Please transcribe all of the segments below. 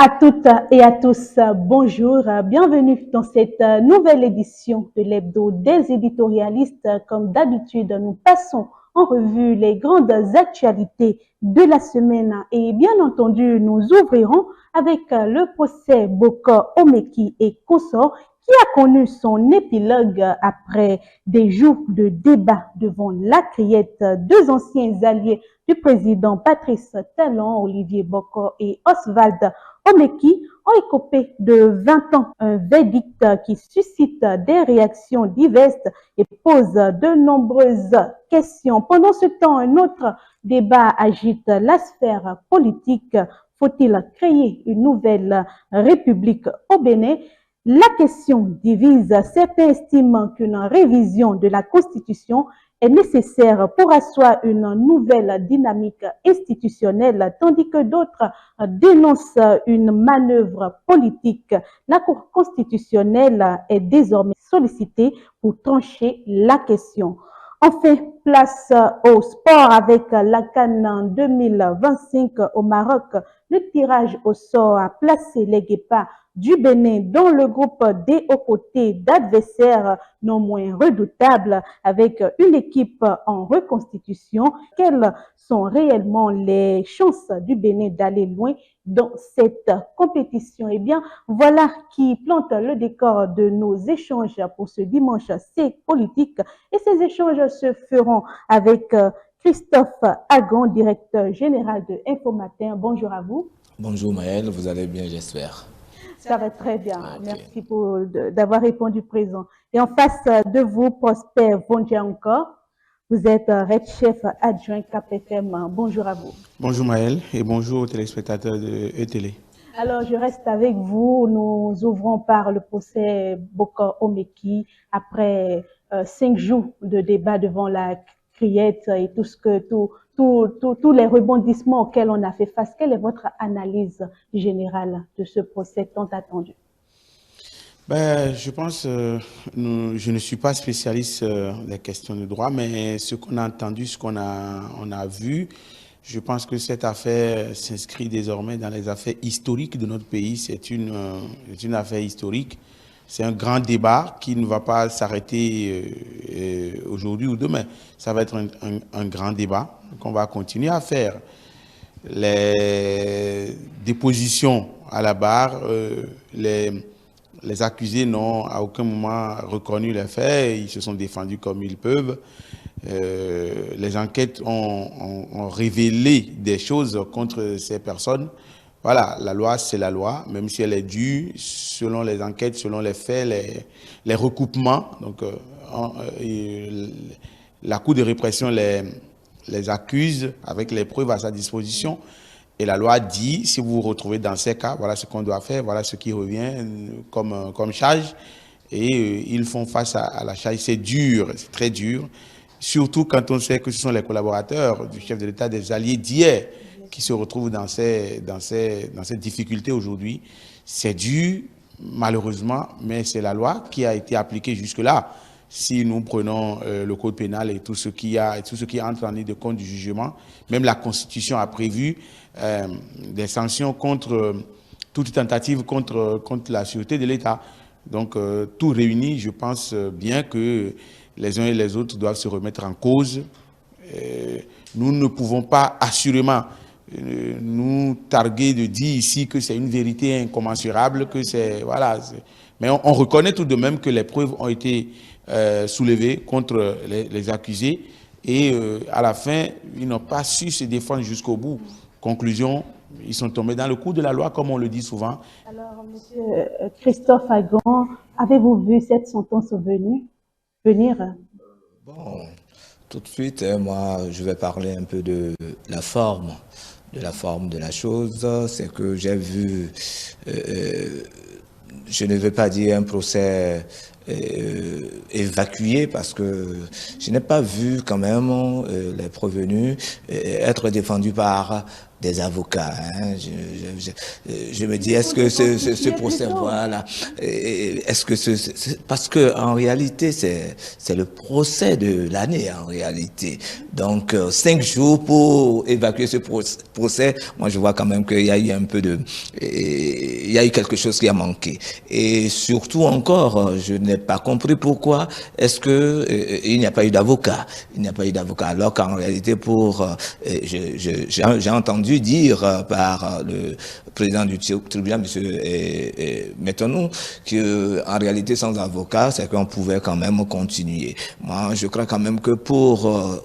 À toutes et à tous, bonjour, bienvenue dans cette nouvelle édition de l'Hebdo des éditorialistes. Comme d'habitude, nous passons en revue les grandes actualités de la semaine et bien entendu, nous ouvrirons avec le procès Bokor Omeki et consorts qui a connu son épilogue après des jours de débat devant la criette. Deux anciens alliés du président Patrice Talon, Olivier Bokor et Oswald Omeki ont écopé de 20 ans, un verdict qui suscite des réactions diverses et pose de nombreuses questions. Pendant ce temps, un autre débat agite la sphère politique. Faut-il créer une nouvelle république au Bénin? La question divise. Certains estiment qu'une révision de la Constitution est nécessaire pour asseoir une nouvelle dynamique institutionnelle, tandis que d'autres dénoncent une manœuvre politique. La Cour constitutionnelle est désormais sollicitée pour trancher la question. Enfin, place au sport avec la CAN 2025 au Maroc. Le tirage au sort a placé les Guépards du Bénin dans le groupe D aux côtés d'adversaires non moins redoutables avec une équipe en reconstitution. Quelles sont réellement les chances du Bénin d'aller loin dans cette compétition? Eh bien, voilà qui plante le décor de nos échanges pour ce dimanche. C'est politique et ces échanges se feront avec Christophe Agon, directeur général de Infomatin. Bonjour à vous. Bonjour Maëlle, vous allez bien, j'espère. Ça va très bien. Okay. Merci d'avoir répondu présent. Et en face de vous, Prosper Vondia encore. Vous êtes Red Chef adjoint KPFM. Bonjour à vous. Bonjour Maëlle et bonjour aux téléspectateurs de ETélé. Alors, je reste avec vous. Nous ouvrons par le procès Bokor Omeki après 5 jours de débat devant la criette et tous les rebondissements auxquels on a fait face. Quelle est votre analyse générale de ce procès tant attendu? Je pense, je ne suis pas spécialiste des questions de droit, mais ce qu'on a entendu, ce qu'on a vu, je pense que cette affaire s'inscrit désormais dans les affaires historiques de notre pays. C'est une affaire historique. C'est un grand débat qui ne va pas s'arrêter aujourd'hui ou demain. Ça va être un grand débat qu'on va continuer à faire. Les dépositions à la barre, les accusés n'ont à aucun moment reconnu les faits. Ils se sont défendus comme ils peuvent. Les enquêtes ont révélé des choses contre ces personnes. Voilà, la loi, c'est la loi, même si elle est due selon les enquêtes, selon les faits, les recoupements. Donc, la Cour de répression les accuse avec les preuves à sa disposition. Et la loi dit, si vous vous retrouvez dans ces cas, voilà ce qu'on doit faire, voilà ce qui revient comme charge. Et ils font face à la charge. C'est dur, c'est très dur. Surtout quand on sait que ce sont les collaborateurs du chef de l'État, des alliés d'hier, qui se retrouvent dans ces difficultés aujourd'hui. C'est dur, malheureusement, mais c'est la loi qui a été appliquée jusque-là. Si nous prenons le code pénal et tout ce qui entre en ligne de compte du jugement, même la Constitution a prévu des sanctions contre toute tentative contre la sûreté de l'État. Donc, tout réuni, je pense bien que les uns et les autres doivent se remettre en cause. Nous ne pouvons pas assurément nous targuer de dire ici que c'est une vérité incommensurable, que c'est... Voilà. Mais on reconnaît tout de même que les preuves ont été soulevées contre les accusés et à la fin, ils n'ont pas su se défendre jusqu'au bout. Conclusion, ils sont tombés dans le coup de la loi, comme on le dit souvent. Alors, monsieur Christophe Agon, avez-vous vu cette sentence venir? Bon, tout de suite, moi, je vais parler un peu de la forme de la chose. C'est que j'ai vu, je ne veux pas dire un procès évacué parce que je n'ai pas vu quand même les prévenus être défendus par des avocats. Hein. Je me dis, est-ce que ce procès, voilà, est-ce que parce que en réalité, c'est le procès de l'année en réalité. Donc 5 jours pour évacuer ce procès, moi je vois quand même qu'il y a eu un peu il y a eu quelque chose qui a manqué. Et surtout encore, je n'ai pas compris pourquoi est-ce que il n'y a pas eu d'avocat. Il n'y a pas eu d'avocat, alors qu'en réalité, j'ai entendu dire par le président du tribunal, M. Mettons-nous, qu'en réalité, sans avocat, c'est qu'on pouvait quand même continuer. Moi, je crois quand même que pour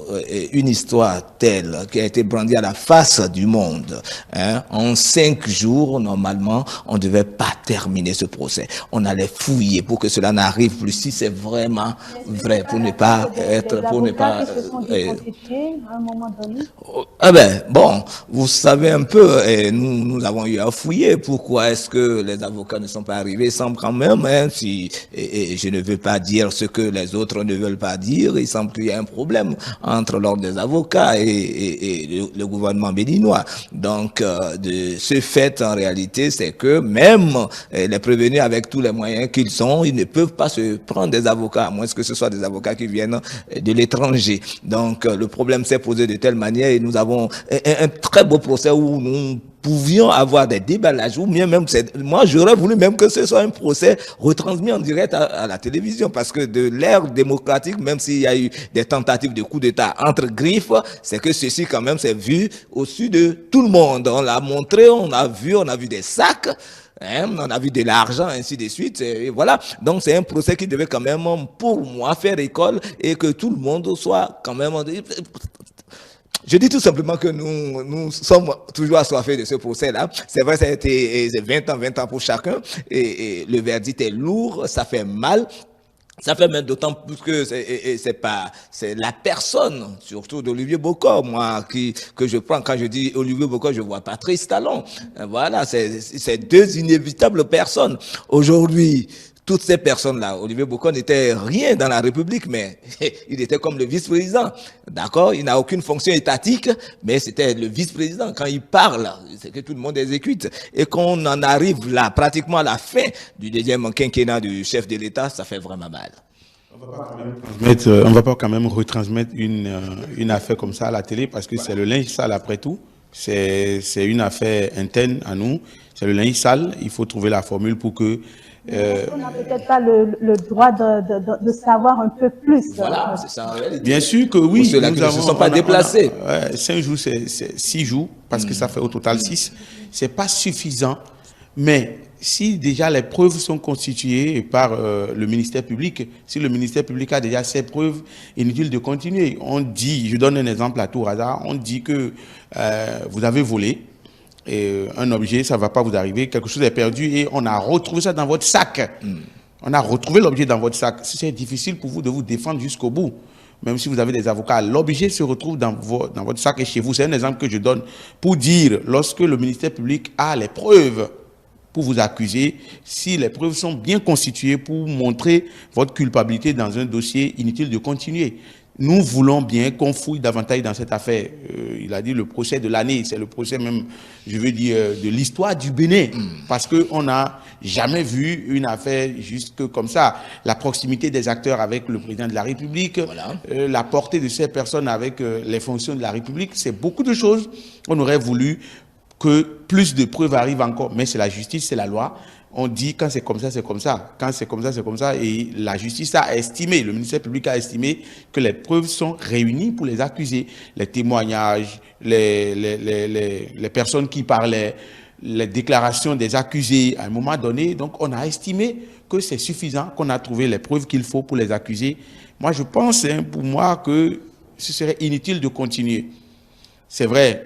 une histoire telle, qui a été brandie à la face du monde, hein, en 5 jours, normalement, on ne devait pas terminer ce procès. On allait fouiller pour que cela n'arrive plus, si c'est vraiment vrai, pour ne pas être... Pour ne pas... à un moment donné. Ah ben, bon, vous savez un peu, nous avons eu à fouiller. Pourquoi est-ce que les avocats ne sont pas arrivés? Il semble quand même, hein, je ne veux pas dire ce que les autres ne veulent pas dire, il semble qu'il y a un problème entre l'ordre des avocats et le gouvernement béninois. Donc, de ce fait, en réalité, c'est que même les prévenus avec tous les moyens qu'ils ont, ils ne peuvent pas se prendre des avocats, à moins que ce soit des avocats qui viennent de l'étranger. Donc, le problème s'est posé de telle manière et nous avons un très beau procès où nous pouvions avoir des déballages, ou bien même, moi j'aurais voulu même que ce soit un procès retransmis en direct à la télévision, parce que de l'ère démocratique, même s'il y a eu des tentatives de coup d'État entre griffes, c'est que ceci quand même s'est vu au-dessus de tout le monde. On l'a montré, on a vu des sacs, hein, on a vu de l'argent, ainsi de suite, et voilà. Donc c'est un procès qui devait quand même, pour moi, faire école et que tout le monde soit quand même... Je dis tout simplement que nous sommes toujours assoiffés de ce procès-là. C'est vrai, ça a été 20 ans pour chacun, et le verdict est lourd, ça fait mal. Ça fait même d'autant plus que c'est la personne, surtout d'Olivier Bokor, moi, que je prends. Quand je dis Olivier Bokor, je vois Patrice Talon. Voilà, c'est deux inévitables personnes. Aujourd'hui, toutes ces personnes-là, Olivier Bokor n'était rien dans la République, mais il était comme le vice-président. D'accord? Il n'a aucune fonction étatique, mais c'était le vice-président. Quand il parle, c'est que tout le monde exécute. Et qu'on en arrive là, pratiquement à la fin du deuxième quinquennat du chef de l'État, ça fait vraiment mal. On va pas quand même retransmettre une affaire comme ça à la télé, parce que c'est le linge sale après tout. C'est une affaire interne à nous. C'est le linge sale. Il faut trouver la formule pour que... on n'a peut-être pas le droit de savoir un peu plus. Voilà, c'est ça. Bien sûr que oui. Nous ne se sont pas déplacés. 5 jours, c'est 6 jours, parce que ça fait au total 6. C'est pas suffisant. Mais si déjà les preuves sont constituées par le ministère public, si le ministère public a déjà ses preuves, inutile de continuer. On dit, je donne un exemple à tout hasard, on dit que vous avez volé un objet, ça ne va pas vous arriver, quelque chose est perdu et on a retrouvé ça dans votre sac. On a retrouvé l'objet dans votre sac. C'est difficile pour vous de vous défendre jusqu'au bout. Même si vous avez des avocats, l'objet se retrouve dans votre sac et chez vous. C'est un exemple que je donne pour dire, lorsque le ministère public a les preuves pour vous accuser, si les preuves sont bien constituées pour montrer votre culpabilité dans un dossier, inutile de continuer. Nous voulons bien qu'on fouille davantage dans cette affaire. Il a dit le procès de l'année, c'est le procès même, je veux dire, de l'histoire du Bénin. Parce qu'on n'a jamais vu une affaire juste comme ça. La proximité des acteurs avec le président de la République, voilà. La portée de ces personnes avec les fonctions de la République, c'est beaucoup de choses. On aurait voulu que plus de preuves arrivent encore. Mais c'est la justice, c'est la loi. On dit quand c'est comme ça, c'est comme ça. Quand c'est comme ça, c'est comme ça. Et la justice a estimé, le ministère public a estimé que les preuves sont réunies pour les accusés. Les témoignages, les personnes qui parlaient, les déclarations des accusés à un moment donné. Donc on a estimé que c'est suffisant, qu'on a trouvé les preuves qu'il faut pour les accuser. Moi, je pense, pour moi, que ce serait inutile de continuer. C'est vrai.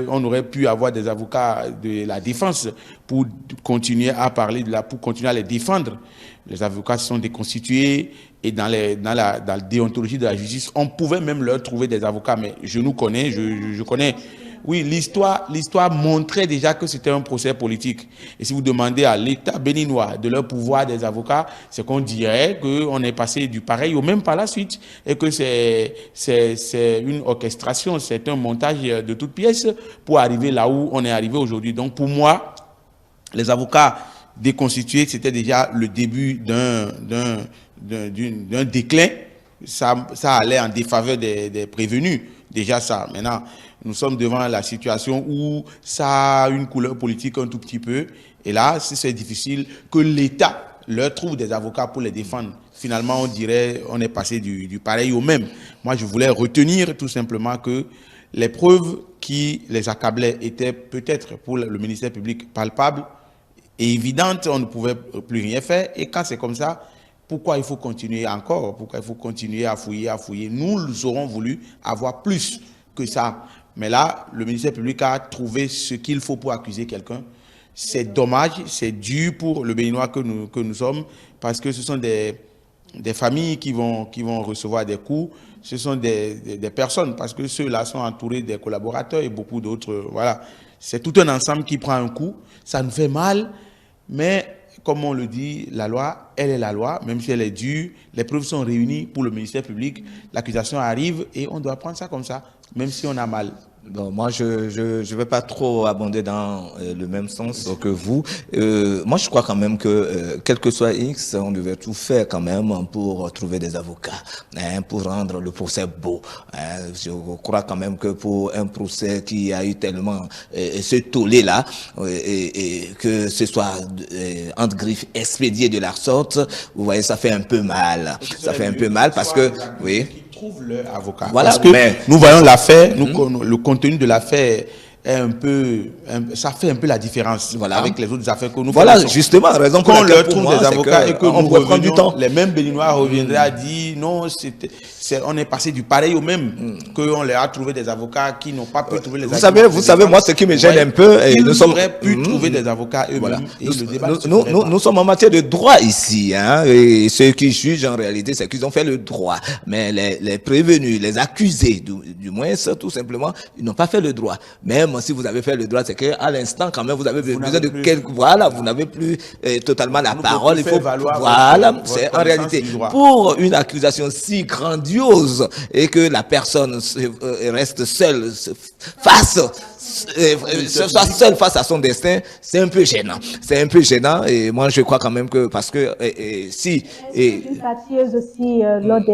On aurait pu avoir des avocats de la défense pour continuer à parler pour continuer à les défendre. Les avocats sont déconstitués et dans la déontologie de la justice, on pouvait même leur trouver des avocats. Mais je nous connais, je connais Oui, l'histoire montrait déjà que c'était un procès politique. Et si vous demandez à l'État béninois de leur pouvoir des avocats, c'est qu'on dirait qu'on est passé du pareil au même par la suite et que c'est une orchestration, c'est un montage de toutes pièces pour arriver là où on est arrivé aujourd'hui. Donc pour moi, les avocats déconstitués, c'était déjà le début d'un déclin. Ça allait en défaveur des prévenus. Déjà ça. Maintenant, nous sommes devant la situation où ça a une couleur politique un tout petit peu. Et là, si c'est difficile que l'État leur trouve des avocats pour les défendre, finalement, on dirait on est passé du pareil au même. Moi, je voulais retenir tout simplement que les preuves qui les accablaient étaient peut-être pour le ministère public palpables et évidentes. On ne pouvait plus rien faire. Et quand c'est comme ça, pourquoi il faut continuer encore? Pourquoi il faut continuer à fouiller? Nous aurons voulu avoir plus que ça. Mais là, le ministère public a trouvé ce qu'il faut pour accuser quelqu'un. C'est dommage, c'est dur pour le Béninois que nous sommes, parce que ce sont des familles qui vont recevoir des coups. Ce sont des personnes, parce que ceux-là sont entourés des collaborateurs et beaucoup d'autres. Voilà. C'est tout un ensemble qui prend un coup. Ça nous fait mal, mais comme on le dit, la loi, elle est la loi, même si elle est dure. Les preuves sont réunies pour le ministère public. L'accusation arrive et on doit prendre ça comme ça, même si on a mal. Bon, moi, je vais pas trop abonder dans le même sens que vous. Moi, je crois quand même que, quel que soit X, on devait tout faire quand même pour trouver des avocats, hein, pour rendre le procès beau. Hein. Je crois quand même que pour un procès qui a eu tellement ce tollé-là, et que ce soit entre griffes expédié de la sorte, vous voyez, ça fait un peu mal. Ça fait un peu mal parce que, oui. Trouvent leur avocat. Voilà, parce que nous voyons l'affaire, le contenu de l'affaire est un peu, ça fait un peu la différence avec les autres affaires que nous faisons. Voilà, justement, raison pour laquelle leur trouve des avocats et que on pourrait prendre du temps. Les mêmes Béninois reviendraient à dire non, on est passé du pareil au même, qu'on leur a trouvé des avocats qui n'ont pas pu trouver les avocats. Vous savez, moi, ce qui me gêne un peu, ils auraient pu trouver des avocats eux-mêmes. Voilà. Nous sommes en matière de droit ici, hein, et ceux qui jugent en réalité, c'est qu'ils ont fait le droit. Mais les prévenus, les accusés, du moins, tout simplement, ils n'ont pas fait le droit. Même si vous avez fait le droit, c'est qu'à l'instant, quand même, vous avez besoin de quelques, voilà, vous n'avez plus totalement la parole. Il faut, voilà, c'est en réalité, pour une accusation si grandiose et que la personne reste seule soit seul face à son destin, c'est un peu gênant. C'est un peu gênant et moi je crois quand même que parce que si une fâcheuse aussi lors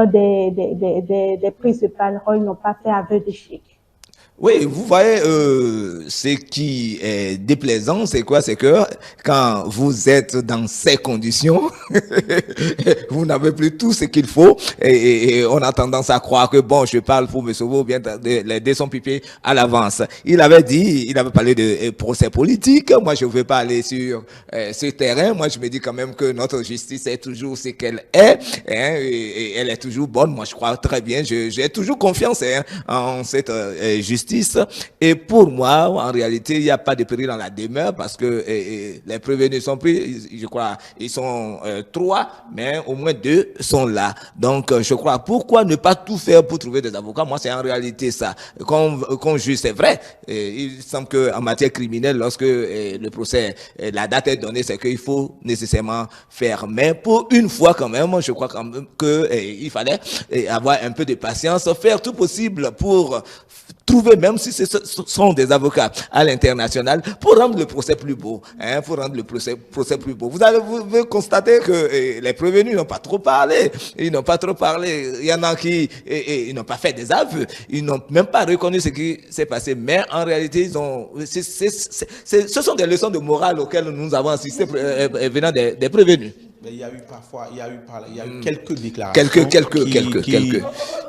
des prises de parole n'ont pas fait aveu d'échec. Oui, vous voyez, ce qui est déplaisant, c'est quoi? C'est que quand vous êtes dans ces conditions, vous n'avez plus tout ce qu'il faut et on a tendance à croire que bon, je parle pour me sauver ou bien les dés sont pipés à l'avance. Il avait parlé de procès politique. Moi, je ne veux pas aller sur ce terrain. Moi, je me dis quand même que notre justice est toujours ce qu'elle est, hein, et elle est toujours bonne. Moi, je crois très bien. J'ai toujours confiance en cette justice. Et pour moi, en réalité, il n'y a pas de péril dans la demeure parce que les prévenus sont pris, je crois, ils sont 3, mais au moins 2 sont là. Donc, je crois, pourquoi ne pas tout faire pour trouver des avocats? Moi, c'est en réalité ça. Qu'on juge, c'est vrai. Il semble qu'en matière criminelle, lorsque le procès, la date est donnée, c'est qu'il faut nécessairement faire. Mais pour une fois quand même, je crois quand même qu'il fallait avoir un peu de patience, faire tout possible pour trouver, même si ce sont des avocats à l'international, pour rendre le procès plus beau, hein, pour rendre le procès plus beau. Vous allez constater que les prévenus n'ont pas trop parlé. Ils n'ont pas trop parlé. Il y en a qui ils n'ont pas fait des aveux. Ils n'ont même pas reconnu ce qui s'est passé. Mais en réalité, ce sont des leçons de morale auxquelles nous avons assisté venant des prévenus. Mais il y a eu quelques déclarations. Quelques.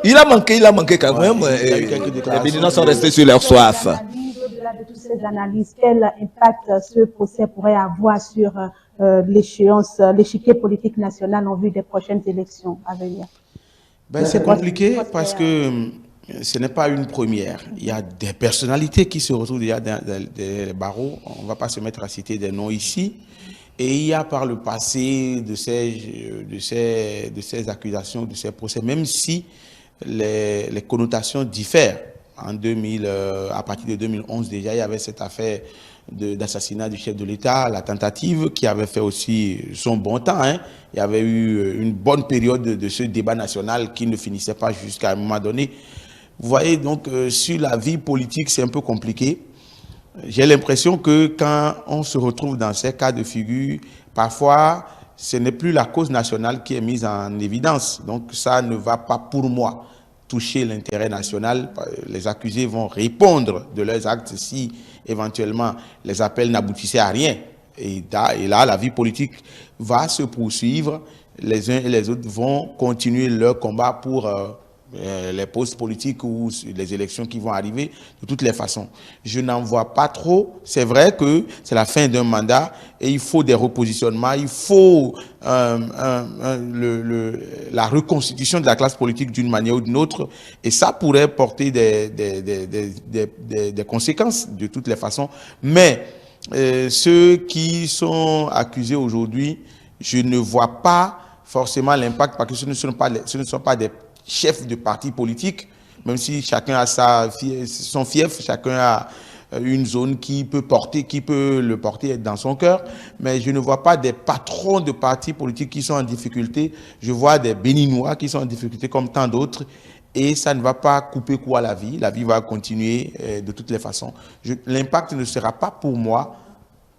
Il a manqué quand même. Les Béninois sont restés sur leur soif. Au-delà de toutes ces analyses, quel impact ce procès pourrait avoir sur l'échiquier politique national en vue des prochaines élections à venir? C'est compliqué parce que ce n'est pas une première. Il y a des personnalités qui se retrouvent déjà dans les barreaux. On ne va pas se mettre à citer des noms ici. Et il y a par le passé de ces accusations, de ces procès, même si les connotations diffèrent. en 2000, à partir de 2011 déjà, il y avait cette affaire d'assassinat du chef de l'État, la tentative qui avait fait aussi son bon temps. Hein. Il y avait eu une bonne période de ce débat national qui ne finissait pas jusqu'à un moment donné. Vous voyez, donc, sur la vie politique, c'est un peu compliqué. J'ai l'impression que quand on se retrouve dans ces cas de figure, parfois, ce n'est plus la cause nationale qui est mise en évidence. Donc, ça ne va pas, pour moi, toucher l'intérêt national. Les accusés vont répondre de leurs actes si, éventuellement, les appels n'aboutissaient à rien. Et là, la vie politique va se poursuivre. Les uns et les autres vont continuer leur combat pour les postes politiques ou les élections qui vont arriver de toutes les façons. Je n'en vois pas trop. C'est vrai que c'est la fin d'un mandat et il faut des repositionnements, il faut la reconstitution de la classe politique d'une manière ou d'une autre et ça pourrait porter des conséquences de toutes les façons. Mais ceux qui sont accusés aujourd'hui, je ne vois pas forcément l'impact parce que ce ne sont pas des chef de parti politique, même si chacun a son fief, chacun a une zone qui peut le porter dans son cœur, mais je ne vois pas des patrons de partis politiques qui sont en difficulté. Je vois des Béninois qui sont en difficulté comme tant d'autres, et ça ne va pas couper court à la vie. La vie va continuer de toutes les façons. L'impact ne sera pas pour moi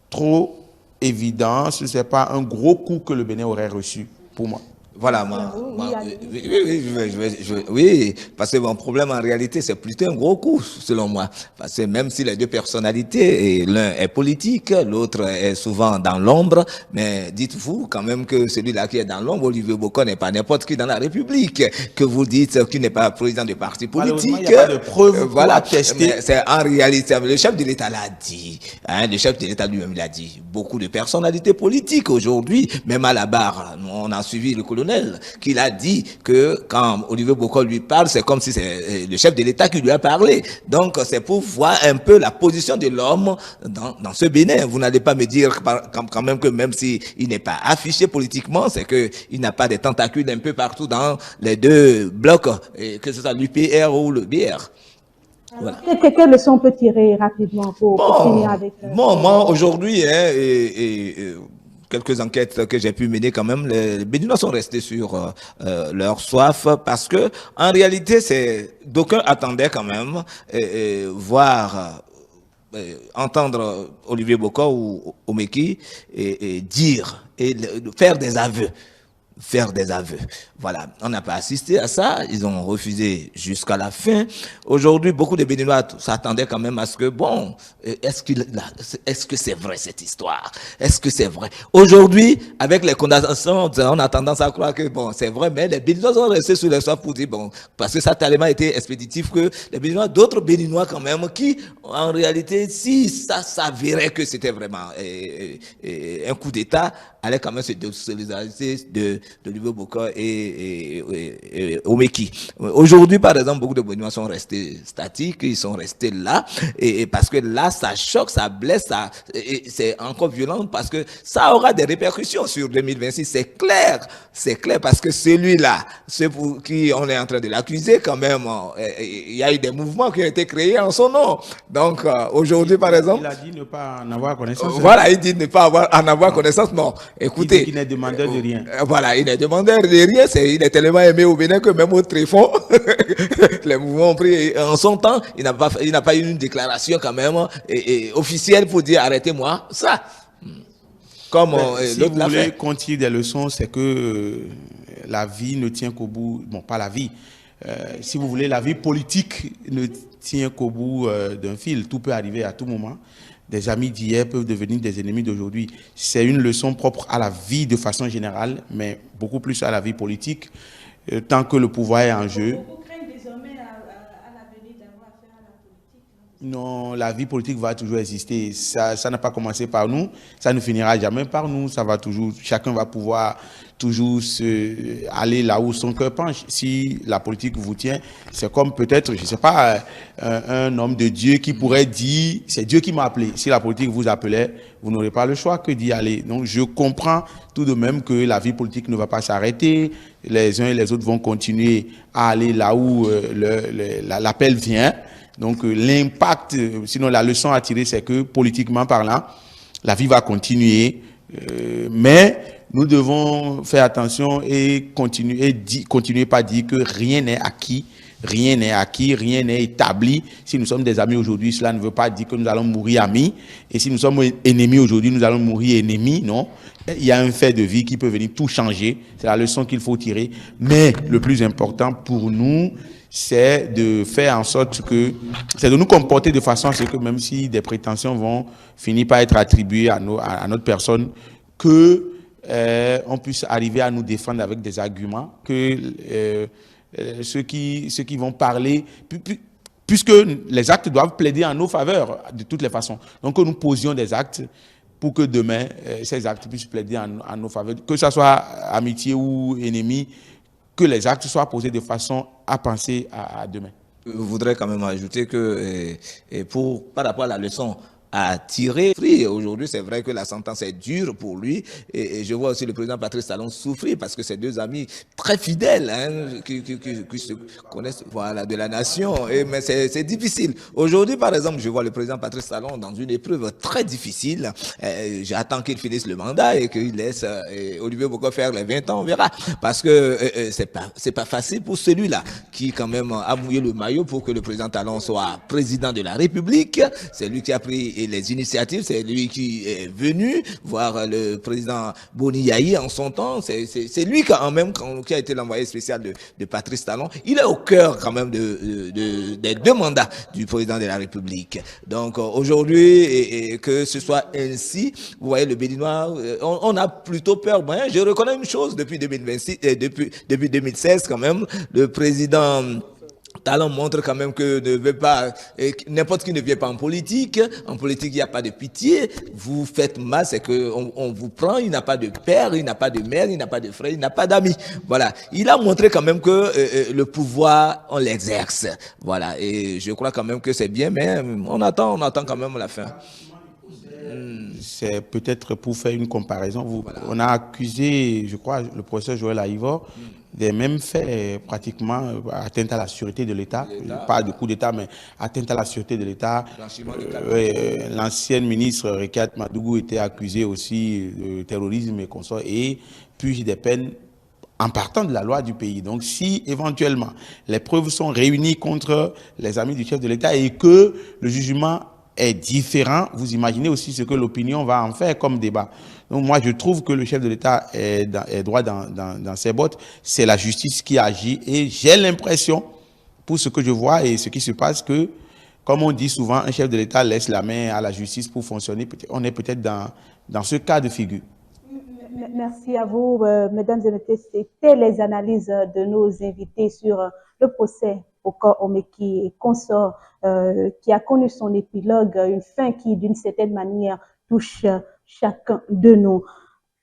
trop évident, ce n'est pas un gros coup que le Bénin aurait reçu pour moi. Voilà, oui, parce que mon problème en réalité, c'est plutôt un gros coup, selon moi. Parce que même si les deux personnalités, l'un est politique, l'autre est souvent dans l'ombre, mais dites-vous quand même que celui-là qui est dans l'ombre, Olivier Boko, n'est pas n'importe qui dans la République, que vous dites qu'il n'est pas président de parti politique. Il n'y a pas de preuves voilà, pour attester. C'est en réalité, le chef de l'État l'a dit, hein, le chef de l'État lui-même l'a dit. Beaucoup de personnalités politiques aujourd'hui, même à la barre, on a suivi le colonel, qu'il a dit que quand Olivier Boko lui parle, c'est comme si c'est le chef de l'État qui lui a parlé. Donc, c'est pour voir un peu la position de l'homme dans ce Bénin. Vous n'allez pas me dire quand même que même s'il n'est pas affiché politiquement, c'est qu'il n'a pas des tentacules un peu partout dans les deux blocs, que ce soit l'UPR ou le BR. Voilà. Quelles leçons on peut tirer rapidement pour finir avec... moi, aujourd'hui, quelques enquêtes que j'ai pu mener quand même, les Béninois sont restés sur leur soif parce que en réalité, d'aucuns attendaient quand même entendre Olivier Boko ou Omeki dire et faire des aveux. Voilà, on n'a pas assisté à ça, ils ont refusé jusqu'à la fin. Aujourd'hui, beaucoup de Béninois s'attendaient quand même à ce que, bon, est-ce que c'est vrai cette histoire? Est-ce que c'est vrai? Aujourd'hui, avec les condamnations, on a tendance à croire que, bon, c'est vrai, mais les Béninois sont restés sur les soifs pour dire, bon, parce que ça a tellement été expéditif que les Béninois, d'autres Béninois quand même, qui, en réalité, si ça s'avérait que c'était vraiment un coup d'État, allaient quand même se désolidariser de Olivier Boko et Omeki. Aujourd'hui, par exemple, beaucoup de Béninois sont restés statiques, ils sont restés là, et parce que là, ça choque, ça blesse, c'est encore violent parce que ça aura des répercussions sur 2026. C'est clair parce que celui-là, ceux pour qui on est en train de l'accuser, quand même, il y a eu des mouvements qui ont été créés en son nom. Donc, aujourd'hui, par exemple... Il a dit ne pas en avoir connaissance. Voilà, il dit ne pas en avoir connaissance, non. Écoutez... Il dit qu'il n'est demandeur de rien. Voilà, il n'est demandeur de rien, il est tellement aimé au Bénin que même au Tréfond, les mouvements ont pris en son temps, il n'a pas eu une déclaration quand même officielle pour dire arrêtez-moi ça. Comme si vous voulez qu'on tire des leçons, c'est que la vie ne tient qu'au bout, bon pas la vie, si vous voulez la vie politique ne tient qu'au bout d'un fil, tout peut arriver à tout moment. Des amis d'hier peuvent devenir des ennemis d'aujourd'hui. C'est une leçon propre à la vie de façon générale, mais beaucoup plus à la vie politique, tant que le pouvoir est en jeu. Beaucoup craignent désormais à l'avenir d'avoir affaire à la politique. Non, la vie politique va toujours exister. Ça n'a pas commencé par nous, ça ne finira jamais par nous. Ça va toujours, chacun va pouvoir toujours aller là où son cœur penche. Si la politique vous tient, c'est comme peut-être, je ne sais pas, un homme de Dieu qui pourrait dire, c'est Dieu qui m'a appelé. Si la politique vous appelait, vous n'aurez pas le choix que d'y aller. Donc je comprends tout de même que la vie politique ne va pas s'arrêter. Les uns et les autres vont continuer à aller là où l'appel vient. Donc l'impact, sinon la leçon à tirer, c'est que politiquement parlant, la vie va continuer, mais nous devons faire attention et continuer pas dire que rien n'est acquis. Rien n'est acquis, rien n'est établi. Si nous sommes des amis aujourd'hui, cela ne veut pas dire que nous allons mourir amis. Et si nous sommes ennemis aujourd'hui, nous allons mourir ennemis, non. Il y a un fait de vie qui peut venir tout changer. C'est la leçon qu'il faut tirer. Mais le plus important pour nous, c'est de faire en sorte que, c'est de nous comporter de façon à ce que même si des prétentions vont finir par être attribuées à notre personne, que on puisse arriver à nous défendre avec des arguments, que ceux qui vont parler, puisque les actes doivent plaider en nos faveurs de toutes les façons. Donc que nous posions des actes pour que demain, ces actes puissent plaider en nos faveurs, que ce soit amitié ou ennemi, que les actes soient posés de façon à penser à demain. Je voudrais quand même ajouter que par rapport à la leçon à tirer. Aujourd'hui, c'est vrai que la sentence est dure pour lui. Et je vois aussi le président Patrice Talon souffrir parce que c'est deux amis très fidèles qui se connaissent de la nation. Mais c'est difficile. Aujourd'hui, par exemple, je vois le président Patrice Talon dans une épreuve très difficile. J'attends qu'il finisse le mandat et qu'il laisse Olivier Boko faire les 20 ans, on verra. Parce que c'est pas facile pour celui-là qui quand même a mouillé le maillot pour que le président Talon soit président de la République. C'est lui qui a pris les initiatives, c'est lui qui est venu voir le président Boni Yayi en son temps, c'est lui qui a été l'envoyé spécial de Patrice Talon. Il est au cœur quand même des deux mandats du président de la République. Donc aujourd'hui, et que ce soit ainsi, vous voyez le Béninois, on a plutôt peur. Moi, je reconnais une chose depuis 2026, depuis 2016 quand même, le président Talon montre quand même que ne veut pas, n'importe qui ne vient pas en politique. En politique, il n'y a pas de pitié. Vous faites mal, c'est qu'on vous prend. Il n'a pas de père, il n'a pas de mère, il n'a pas de frère, il n'a pas d'amis. Voilà. Il a montré quand même que le pouvoir, on l'exerce. Voilà. Et je crois quand même que c'est bien, mais on attend quand même la fin. C'est peut-être pour faire une comparaison. On a accusé, je crois, le professeur Joël Aïvor des mêmes faits, pratiquement atteinte à la sûreté de l'État, pas de coup d'État, mais atteinte à la sûreté de l'État. L'ancienne ministre Rekat Madougou était accusée aussi de terrorisme et consorts et puis des peines en partant de la loi du pays. Donc si éventuellement les preuves sont réunies contre les amis du chef de l'État et que le jugement est différent, vous imaginez aussi ce que l'opinion va en faire comme débat. Donc moi, je trouve que le chef de l'État est droit dans ses bottes. C'est la justice qui agit et j'ai l'impression, pour ce que je vois et ce qui se passe, que, comme on dit souvent, un chef de l'État laisse la main à la justice pour fonctionner. On est peut-être dans ce cas de figure. Merci à vous, mesdames et messieurs. C'était les analyses de nos invités sur le procès Boko Omeki et consort qui a connu son épilogue, une fin qui, d'une certaine manière, touche chacun de nous.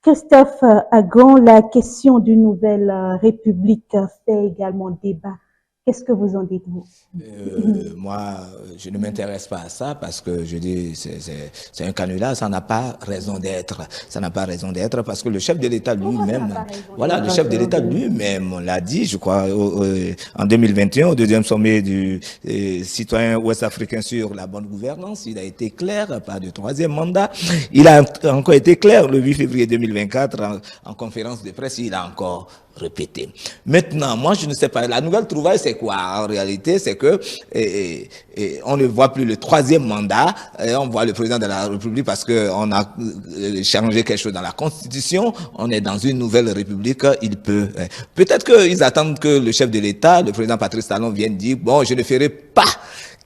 Christophe Agon, la question d'une nouvelle république fait également débat. Qu'est-ce que vous en dites, vous? Moi, je ne m'intéresse pas à ça parce que je dis c'est un canular, ça n'a pas raison d'être. Ça n'a pas raison d'être parce que le chef de l'État lui-même, voilà, le chef de l'État lui-même l'a dit, je crois, en 2021, au deuxième sommet du citoyen ouest-africain sur la bonne gouvernance, il a été clair, pas de troisième mandat. Il a encore été clair le 8 février 2024 en conférence de presse, il a encore répété. Maintenant, moi, je ne sais pas. La nouvelle trouvaille, c'est quoi? En réalité, c'est que on ne voit plus le troisième mandat. On voit le président de la République parce que on a changé quelque chose dans la Constitution. On est dans une nouvelle République. Il peut. Peut-être qu'ils attendent que le chef de l'État, le président Patrice Talon, vienne dire bon, je ne ferai pas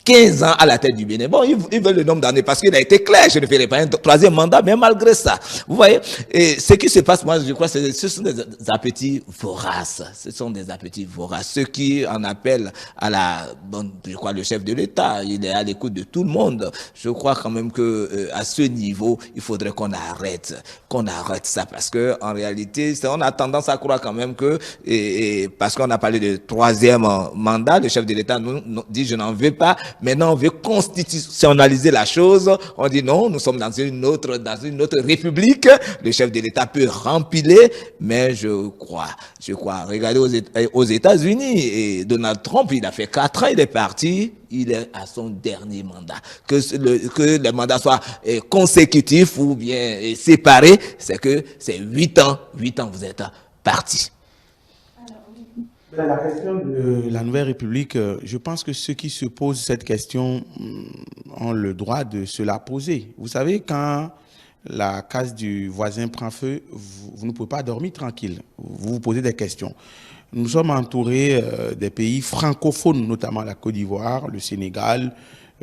15 ans à la tête du Bénin. Bon, ils veulent le nombre d'années parce qu'il a été clair, je ne ferai pas un troisième mandat, mais malgré ça, vous voyez, et ce qui se passe, moi, je crois, ce sont des appétits voraces. Ce sont des appétits voraces. Ceux qui en appellent je crois, le chef de l'État, il est à l'écoute de tout le monde. Je crois quand même que, à ce niveau, il faudrait qu'on arrête ça parce que, en réalité, on a tendance à croire quand même que, parce qu'on a parlé de troisième mandat, le chef de l'État nous dit, je n'en veux pas. Maintenant, on veut constitutionnaliser la chose. On dit non, nous sommes dans une autre république. Le chef de l'État peut rempiler, mais je crois. Regardez aux États-Unis, et Donald Trump, il a fait 4 ans, il est parti. Il est à son dernier mandat. Que les mandats soient consécutifs ou bien séparés, c'est que c'est 8 ans. 8 ans, vous êtes parti. La question de la Nouvelle République, je pense que ceux qui se posent cette question ont le droit de se la poser. Vous savez, quand la case du voisin prend feu, vous ne pouvez pas dormir tranquille. Vous vous posez des questions. Nous sommes entourés des pays francophones, notamment la Côte d'Ivoire, le Sénégal,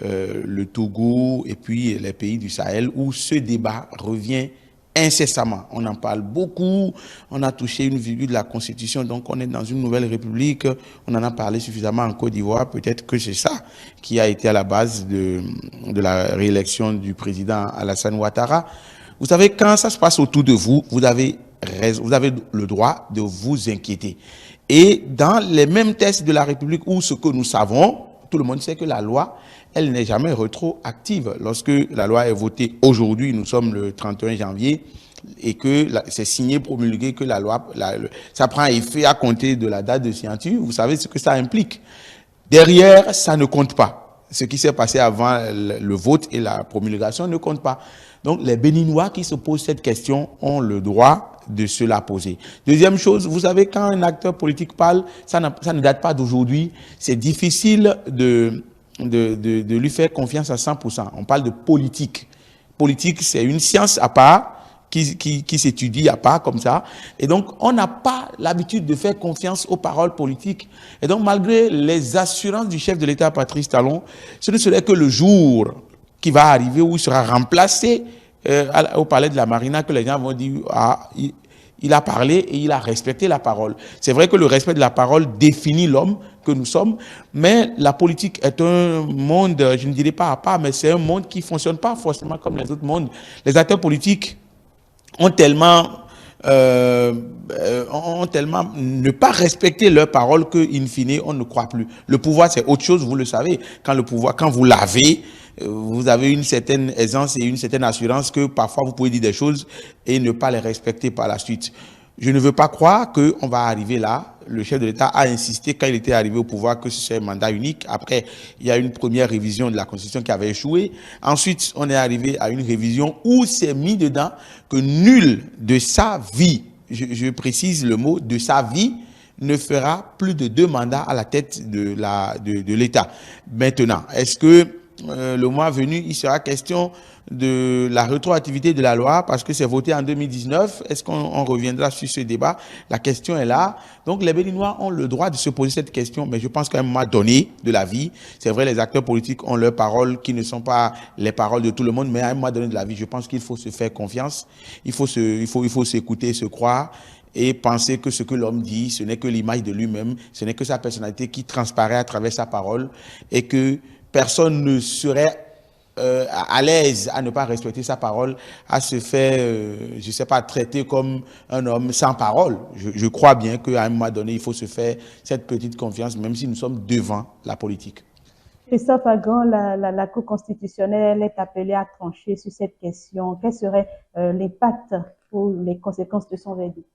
le Togo et puis les pays du Sahel, où ce débat revient incessamment. On en parle beaucoup, on a touché une virgule de la Constitution, donc on est dans une nouvelle république, on en a parlé suffisamment en Côte d'Ivoire, peut-être que c'est ça qui a été à la base de la réélection du président Alassane Ouattara. Vous savez, quand ça se passe autour de vous, vous avez le droit de vous inquiéter. Et dans les mêmes textes de la République où ce que nous savons, tout le monde sait que la loi, elle n'est jamais rétroactive. Lorsque la loi est votée aujourd'hui, nous sommes le 31 janvier, et que c'est signé, promulgué, que la loi, ça prend effet à compter de la date de signature, vous savez ce que ça implique. Derrière, ça ne compte pas. Ce qui s'est passé avant le vote et la promulgation ne compte pas. Donc, les Béninois qui se posent cette question ont le droit de se la poser. Deuxième chose, vous savez, quand un acteur politique parle, ça ne date pas d'aujourd'hui. C'est difficile de lui faire confiance à 100%. On parle de politique. Politique, c'est une science à part qui s'étudie à part comme ça. Et donc, on n'a pas l'habitude de faire confiance aux paroles politiques. Et donc, malgré les assurances du chef de l'État, Patrice Talon, ce ne serait que le jour qui va arriver où il sera remplacé au palais de la Marina que les gens vont dire « Ah, il a parlé et il a respecté la parole ». C'est vrai que le respect de la parole définit l'homme que nous sommes, mais la politique est un monde, je ne dirais pas à part, mais c'est un monde qui ne fonctionne pas forcément comme les autres mondes. Les acteurs politiques ont tellement ne pas respecté leur parole que, in fine, on ne croit plus. Le pouvoir, c'est autre chose, vous le savez. Quand vous l'avez, vous avez une certaine aisance et une certaine assurance que parfois vous pouvez dire des choses et ne pas les respecter par la suite. Je ne veux pas croire qu'on va arriver là. Le chef de l'État a insisté quand il était arrivé au pouvoir que c'est un mandat unique. Après, il y a une première révision de la Constitution qui avait échoué. Ensuite, on est arrivé à une révision où c'est mis dedans que nul de sa vie, je précise le mot, de sa vie, ne fera plus de 2 mandats à la tête de l'État. Maintenant, est-ce que le mois venu, il sera question de la rétroactivité de la loi parce que c'est voté en 2019. Est-ce qu'on reviendra sur ce débat? La question est là. Donc, les Béninois ont le droit de se poser cette question, mais je pense qu'à un moment donné de la vie, c'est vrai, les acteurs politiques ont leurs paroles qui ne sont pas les paroles de tout le monde, mais à un moment donné de la vie, je pense qu'il faut se faire confiance. Il faut s'écouter, se croire et penser que ce que l'homme dit, ce n'est que l'image de lui-même, ce n'est que sa personnalité qui transparaît à travers sa parole et que personne ne serait à l'aise à ne pas respecter sa parole, à se faire, je ne sais pas, traiter comme un homme sans parole. Je crois bien qu'à un moment donné, il faut se faire cette petite confiance, même si nous sommes devant la politique. Christophe Agon, la Cour constitutionnelle est appelée à trancher sur cette question. Quel serait l'impact ou les conséquences de son verdict?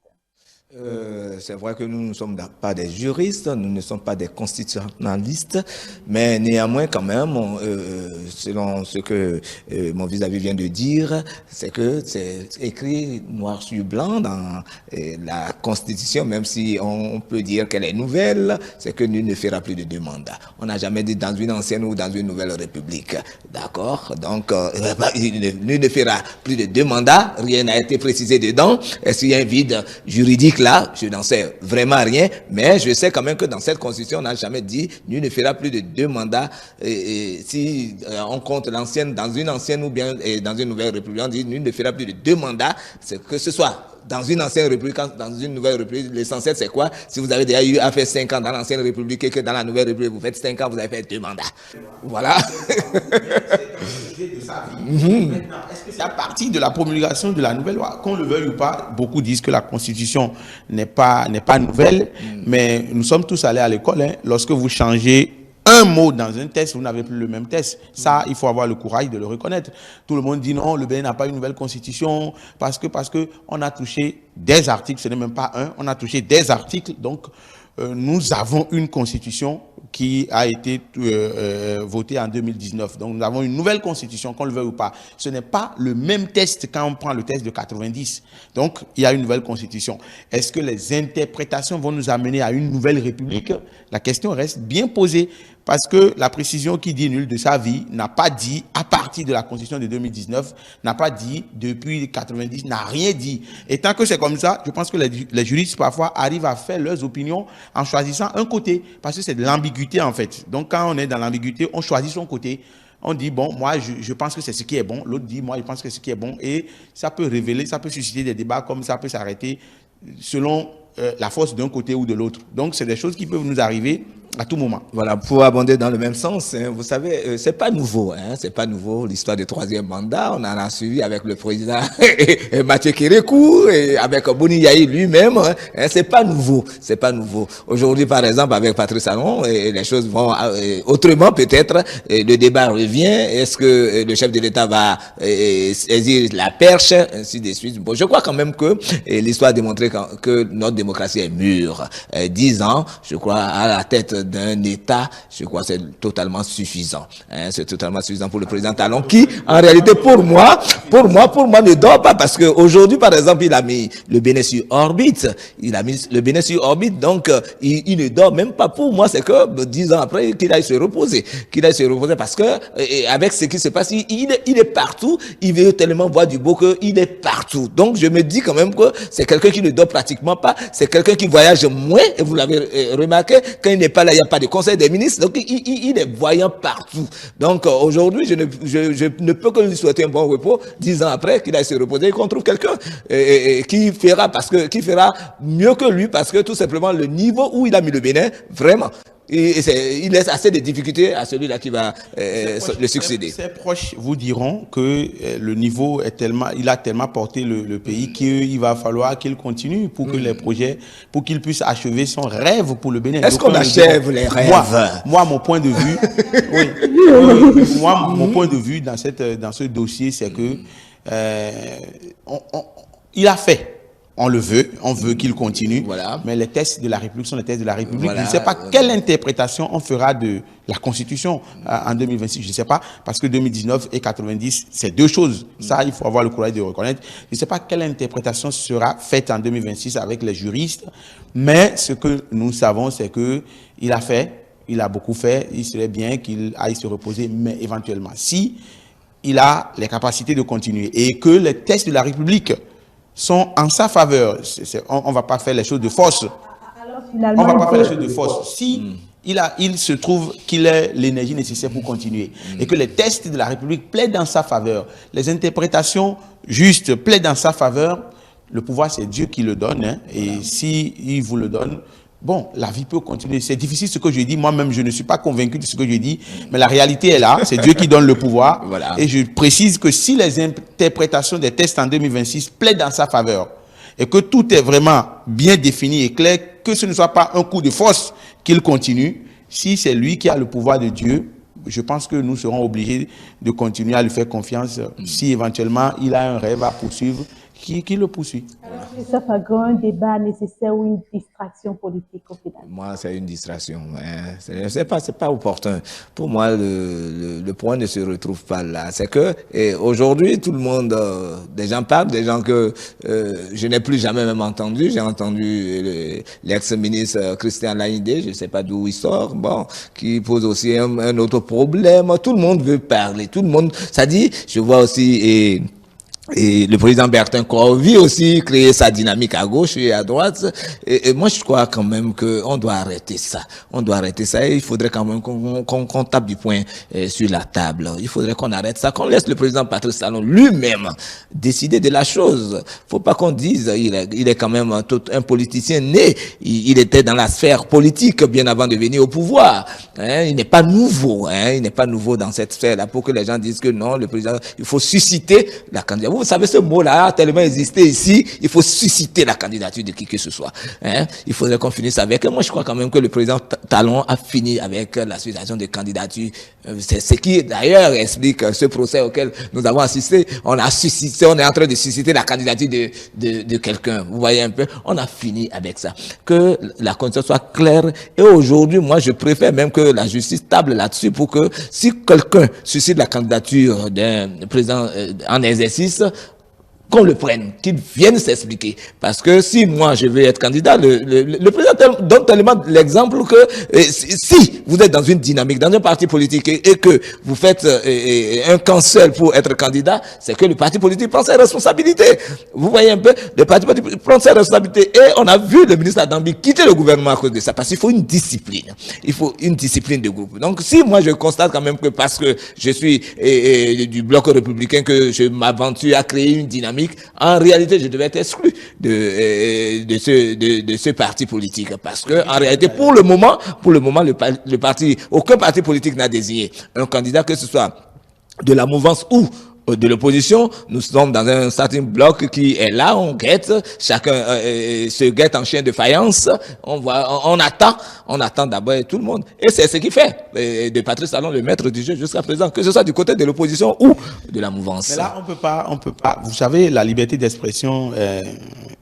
C'est vrai que nous ne sommes pas des juristes, nous ne sommes pas des constitutionnalistes, mais néanmoins quand même, selon ce que mon vis-à-vis vient de dire, c'est que c'est écrit noir sur blanc dans la Constitution, même si on peut dire qu'elle est nouvelle, c'est que nul ne fera plus de 2 mandats. On n'a jamais dit dans une ancienne ou dans une nouvelle république, d'accord? Donc, nul ne fera plus de 2 mandats, rien n'a été précisé dedans. Est-ce qu'il y a un vide juridique là, je n'en sais vraiment rien, mais je sais quand même que dans cette constitution, on n'a jamais dit nul ne fera plus de 2 mandats. Si on compte l'ancienne, dans une ancienne ou bien dans une nouvelle république, on dit nul ne fera plus de 2 mandats, c'est que ce soit dans une ancienne république, dans une nouvelle république, l'essentiel c'est quoi? Si vous avez déjà eu à faire 5 ans dans l'ancienne république et que dans la nouvelle république vous faites 5 ans, vous avez fait 2 mandats. Voilà. Maintenant, est-ce que c'est à partir de la promulgation de la nouvelle loi, qu'on le veuille ou pas? Beaucoup disent que la Constitution n'est pas nouvelle, mais nous sommes tous allés à l'école. Lorsque vous changez un mot dans un test, vous n'avez plus le même test. Ça, il faut avoir le courage de le reconnaître. Tout le monde dit non, le Bénin n'a pas une nouvelle constitution parce que on a touché des articles, ce n'est même pas un, on a touché des articles. Donc, nous avons une constitution qui a été votée en 2019. Donc, nous avons une nouvelle constitution, qu'on le veuille ou pas. Ce n'est pas le même test quand on prend le test de 90. Donc, il y a une nouvelle constitution. Est-ce que les interprétations vont nous amener à une nouvelle république? La question reste bien posée. Parce que la précision qui dit nul de sa vie n'a pas dit, à partir de la constitution de 2019, n'a pas dit depuis 90, n'a rien dit. Et tant que c'est comme ça, je pense que les juristes parfois arrivent à faire leurs opinions en choisissant un côté. Parce que c'est de l'ambiguïté en fait. Donc quand on est dans l'ambiguïté, on choisit son côté. On dit, bon, moi, je pense que c'est ce qui est bon. L'autre dit, moi, je pense que c'est ce qui est bon. Et ça peut révéler, ça peut susciter des débats comme ça peut s'arrêter selon la force d'un côté ou de l'autre. Donc, c'est des choses qui peuvent nous arriver à tout moment. Voilà, pour abonder dans le même sens, hein, vous savez, c'est pas nouveau, hein, c'est pas nouveau, l'histoire du troisième mandat, on en a suivi avec le président Mathieu Kérékou et avec Boni Yahi lui-même, hein, c'est pas nouveau, c'est pas nouveau. Aujourd'hui, par exemple, avec Patrice Talon, les choses vont autrement peut-être, le débat revient, est-ce que le chef de l'État va saisir la perche, ainsi de suite. Bon, je crois quand même que l'histoire a démontré que notre démocratie est mûre. 10 ans, je crois, à la tête d'un État, je crois que c'est totalement suffisant. Hein, c'est totalement suffisant pour le président Talon qui, en réalité, pour moi, ne dort pas parce que aujourd'hui, par exemple, il a mis le Bénin sur orbite. Il a mis le Bénin sur orbite, donc il ne dort même pas. Pour moi, c'est que 10 ans après, qu'il aille se reposer. Parce que, avec ce qui se passe, il est partout. Il veut tellement voir du beau qu'il est partout. Donc, je me dis quand même que c'est quelqu'un qui ne dort pratiquement pas. C'est quelqu'un qui voyage moins, et vous l'avez remarqué, quand il n'est pas là, il n'y a pas de conseil des ministres, donc il est voyant partout. Donc aujourd'hui, je ne peux que lui souhaiter un bon repos, 10 ans après qu'il aille se reposer et qu'on trouve quelqu'un qui fera mieux que lui, parce que tout simplement le niveau où il a mis le Bénin, vraiment, il laisse assez de difficultés à celui-là qui va le succéder. Ses proches vous diront que le niveau est tellement, il a tellement porté le pays qu'il va falloir qu'il continue pour que les projets, pour qu'il puisse achever son rêve pour le Bénin. Est-ce qu'on achève les rêves? Moi, mon point de vue, mon point de vue dans ce dossier, c'est que il a fait. On le veut, on veut qu'il continue, voilà. Mais les tests de la République sont les tests de la République. Voilà. Je ne sais pas quelle interprétation on fera de la Constitution en 2026, je ne sais pas, parce que 2019 et 90, c'est deux choses. Ça, il faut avoir le courage de reconnaître. Je ne sais pas quelle interprétation sera faite en 2026 avec les juristes, mais ce que nous savons, c'est qu'il a fait, il a beaucoup fait, il serait bien qu'il aille se reposer, mais éventuellement, si il a les capacités de continuer et que les tests de la République sont en sa faveur. On ne va pas faire les choses de force. On ne va pas faire les choses de force. Si il se trouve qu'il a l'énergie nécessaire pour continuer et que les tests de la République plaident en sa faveur, les interprétations justes plaident en sa faveur, le pouvoir, c'est Dieu qui le donne. Hein, et s'il vous le donne, bon, la vie peut continuer. C'est difficile ce que je dis. Moi-même, je ne suis pas convaincu de ce que je dis. Mais la réalité est là. C'est Dieu qui donne le pouvoir. Voilà. Et je précise que si les interprétations des tests en 2026 plaident en sa faveur et que tout est vraiment bien défini et clair, que ce ne soit pas un coup de force qu'il continue, si c'est lui qui a le pouvoir de Dieu, je pense que nous serons obligés de continuer à lui faire confiance si éventuellement il a un rêve à poursuivre. Qui le poursuit. Alors, ça fait un débat nécessaire ou une distraction politique au final? Moi, c'est une distraction. Hein. C'est pas opportun. Pour moi, le point ne se retrouve pas là. C'est que aujourd'hui, tout le monde, des gens parlent, des gens que je n'ai plus jamais même entendu. J'ai entendu l'ex-ministre Christian Laïndé, je ne sais pas d'où il sort, bon, qui pose aussi un autre problème. Tout le monde veut parler. Tout le monde, ça dit, je vois aussi et le président Bertin Corvi aussi créer sa dynamique à gauche et à droite. Et moi, je crois quand même qu'on doit arrêter ça. On doit arrêter ça et il faudrait quand même qu'on tape du poing sur la table. Il faudrait qu'on arrête ça, qu'on laisse le président Patrice Talon lui-même décider de la chose. Faut pas qu'on dise, il est quand même un politicien né. Il était dans la sphère politique bien avant de venir au pouvoir. Hein, il n'est pas nouveau. Hein, il n'est pas nouveau dans cette sphère-là pour que les gens disent que non, le président, il faut susciter la candidature. Vous savez, ce mot-là a tellement existé ici, il faut susciter la candidature de qui que ce soit. Hein? Il faudrait qu'on finisse avec. Moi, je crois quand même que le président Talon a fini avec la situation de candidature. C'est ce qui, d'ailleurs, explique ce procès auquel nous avons assisté. On est en train de susciter la candidature de quelqu'un. Vous voyez un peu? On a fini avec ça. Que la condition soit claire. Et aujourd'hui, moi, je préfère même que la justice table là-dessus pour que si quelqu'un suscite la candidature d'un président en exercice, qu'on le prenne, qu'il vienne s'expliquer. Parce que si moi je vais être candidat, le président donne tellement l'exemple que si vous êtes dans une dynamique, dans un parti politique et que vous faites un camp seul pour être candidat, c'est que le parti politique prend ses responsabilités. Vous voyez un peu, le parti politique prend ses responsabilités. Et on a vu le ministre Adambi quitter le gouvernement à cause de ça. Parce qu'il faut une discipline. Il faut une discipline de groupe. Donc si moi je constate quand même que parce que je suis du bloc républicain que je m'aventure à créer une dynamique, en réalité, je devais être exclu de ce parti politique parce que, en réalité, pour le moment, le parti, aucun parti politique n'a désigné un candidat, que ce soit de la mouvance ou de l'opposition. Nous sommes dans un certain bloc qui est là, on guette, chacun se guette en chien de faïence, on attend d'abord tout le monde. Et c'est ce qui fait de Patrice Talon le maître du jeu jusqu'à présent, que ce soit du côté de l'opposition ou de la mouvance. Mais là, on peut pas. Vous savez, la liberté d'expression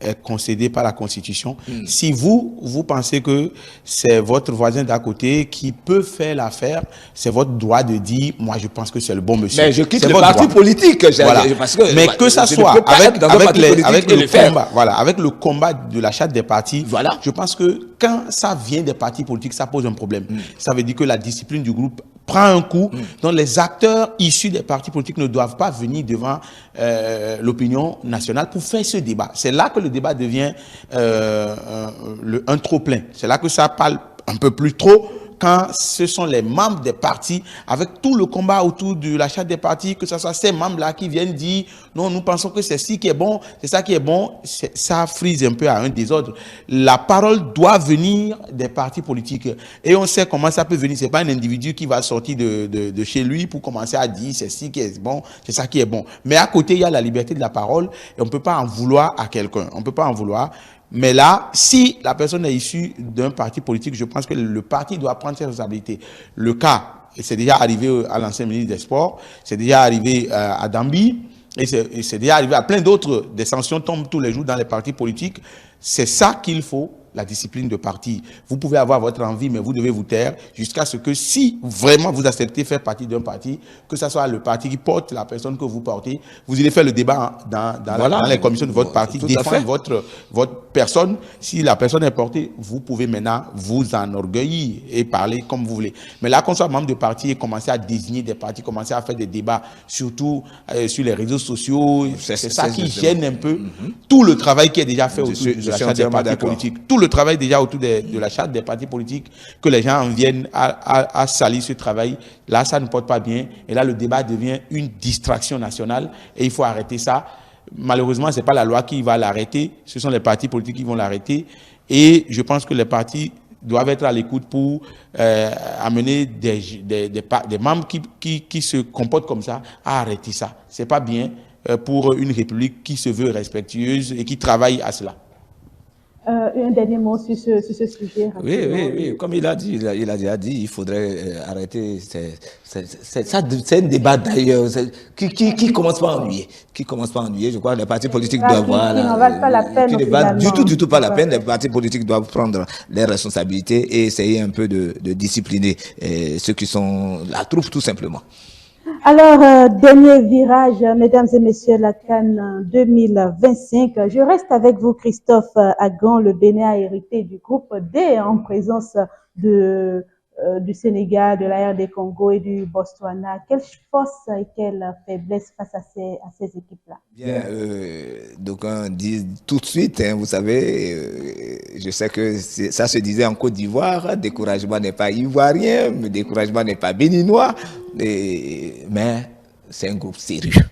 est concédée par la Constitution. Si vous pensez que c'est votre voisin d'à côté qui peut faire l'affaire, c'est votre droit de dire, moi je pense que c'est le bon monsieur. Mais je quitte le parti politique. Voilà. Parce que, mais que ça soit avec le combat de la charte des partis, voilà. Je pense que quand ça vient des partis politiques, ça pose un problème. Ça veut dire que la discipline du groupe prend un coup. Donc les acteurs issus des partis politiques ne doivent pas venir devant l'opinion nationale pour faire ce débat. C'est là que le débat devient un trop-plein. C'est là que ça parle un peu plus trop. Quand ce sont les membres des partis, avec tout le combat autour de la charte des partis, que ce soit ces membres-là qui viennent dire « Non, nous pensons que c'est ci qui est bon, c'est ça qui est bon », ça frise un peu à un désordre. La parole doit venir des partis politiques. Et on sait comment ça peut venir. Ce n'est pas un individu qui va sortir de chez lui pour commencer à dire « C'est ci qui est bon, c'est ça qui est bon ». Mais à côté, il y a la liberté de la parole et on ne peut pas en vouloir à quelqu'un. On ne peut pas en vouloir. Mais là, si la personne est issue d'un parti politique, je pense que le parti doit prendre ses responsabilités. Le cas, c'est déjà arrivé à l'ancien ministre des Sports, c'est déjà arrivé à Dambi, et c'est déjà arrivé à plein d'autres. Des sanctions tombent tous les jours dans les partis politiques. C'est ça qu'il faut, la discipline de parti. Vous pouvez avoir votre envie, mais vous devez vous taire jusqu'à ce que si vraiment vous acceptez faire partie d'un parti, que ce soit le parti qui porte la personne que vous portez, vous allez faire le débat dans les commissions de votre parti, défendre votre personne. Si la personne est portée, vous pouvez maintenant vous enorgueillir et parler comme vous voulez. Mais là, qu'on soit membre de parti et commencer à désigner des partis, commencer à faire des débats, surtout sur les réseaux sociaux, c'est ça qui gêne un peu tout le travail qui est déjà fait autour de la charte des partis politiques. Tout le travail déjà autour de la charte des partis politiques, que les gens en viennent à salir ce travail, là ça ne porte pas bien, et là le débat devient une distraction nationale, et il faut arrêter ça. Malheureusement, ce n'est pas la loi qui va l'arrêter, ce sont les partis politiques qui vont l'arrêter, et je pense que les partis doivent être à l'écoute pour amener des membres qui se comportent comme ça à arrêter ça. Ce n'est pas bien pour une république qui se veut respectueuse et qui travaille à cela. Un dernier mot sur ce sujet. Oui. Comme il a déjà dit, il faudrait arrêter. C'est un débat d'ailleurs qui commence pas à ennuyer. Je crois que les partis politiques doivent avoir. Qui n'en valent pas la peine. Qui ne valent du tout pas la peine. Les partis politiques doivent prendre les responsabilités et essayer un peu de discipliner ceux qui sont la troupe, tout simplement. Alors, dernier virage, mesdames et messieurs, la CAN 2025. Je reste avec vous, Christophe Agan. Le Bénin a hérité du groupe D en présence du Sénégal, de la RD Congo et du Botswana. Quelle force et quelle faiblesse face à ces équipes-là? Bien, donc on dit tout de suite, vous savez, je sais que ça se disait en Côte d'Ivoire, découragement n'est pas ivoirien, mais découragement n'est pas béninois, mais c'est un groupe sérieux.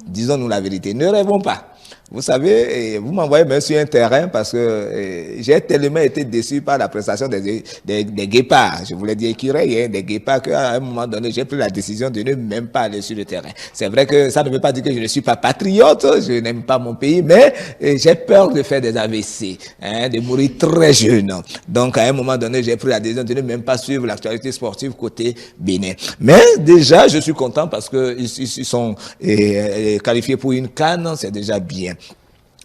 Disons-nous la vérité, ne rêvons pas. Vous savez, vous m'envoyez même sur un terrain parce que j'ai tellement été déçu par la prestation des guépards. Je voulais dire écureuils, des guépards, qu'à un moment donné, j'ai pris la décision de ne même pas aller sur le terrain. C'est vrai que ça ne veut pas dire que je ne suis pas patriote, je n'aime pas mon pays, mais j'ai peur de faire des AVC, de mourir très jeune. Donc, à un moment donné, j'ai pris la décision de ne même pas suivre l'actualité sportive côté Bénin. Mais déjà, je suis content parce que ils sont qualifiés pour une CAN, c'est déjà bien.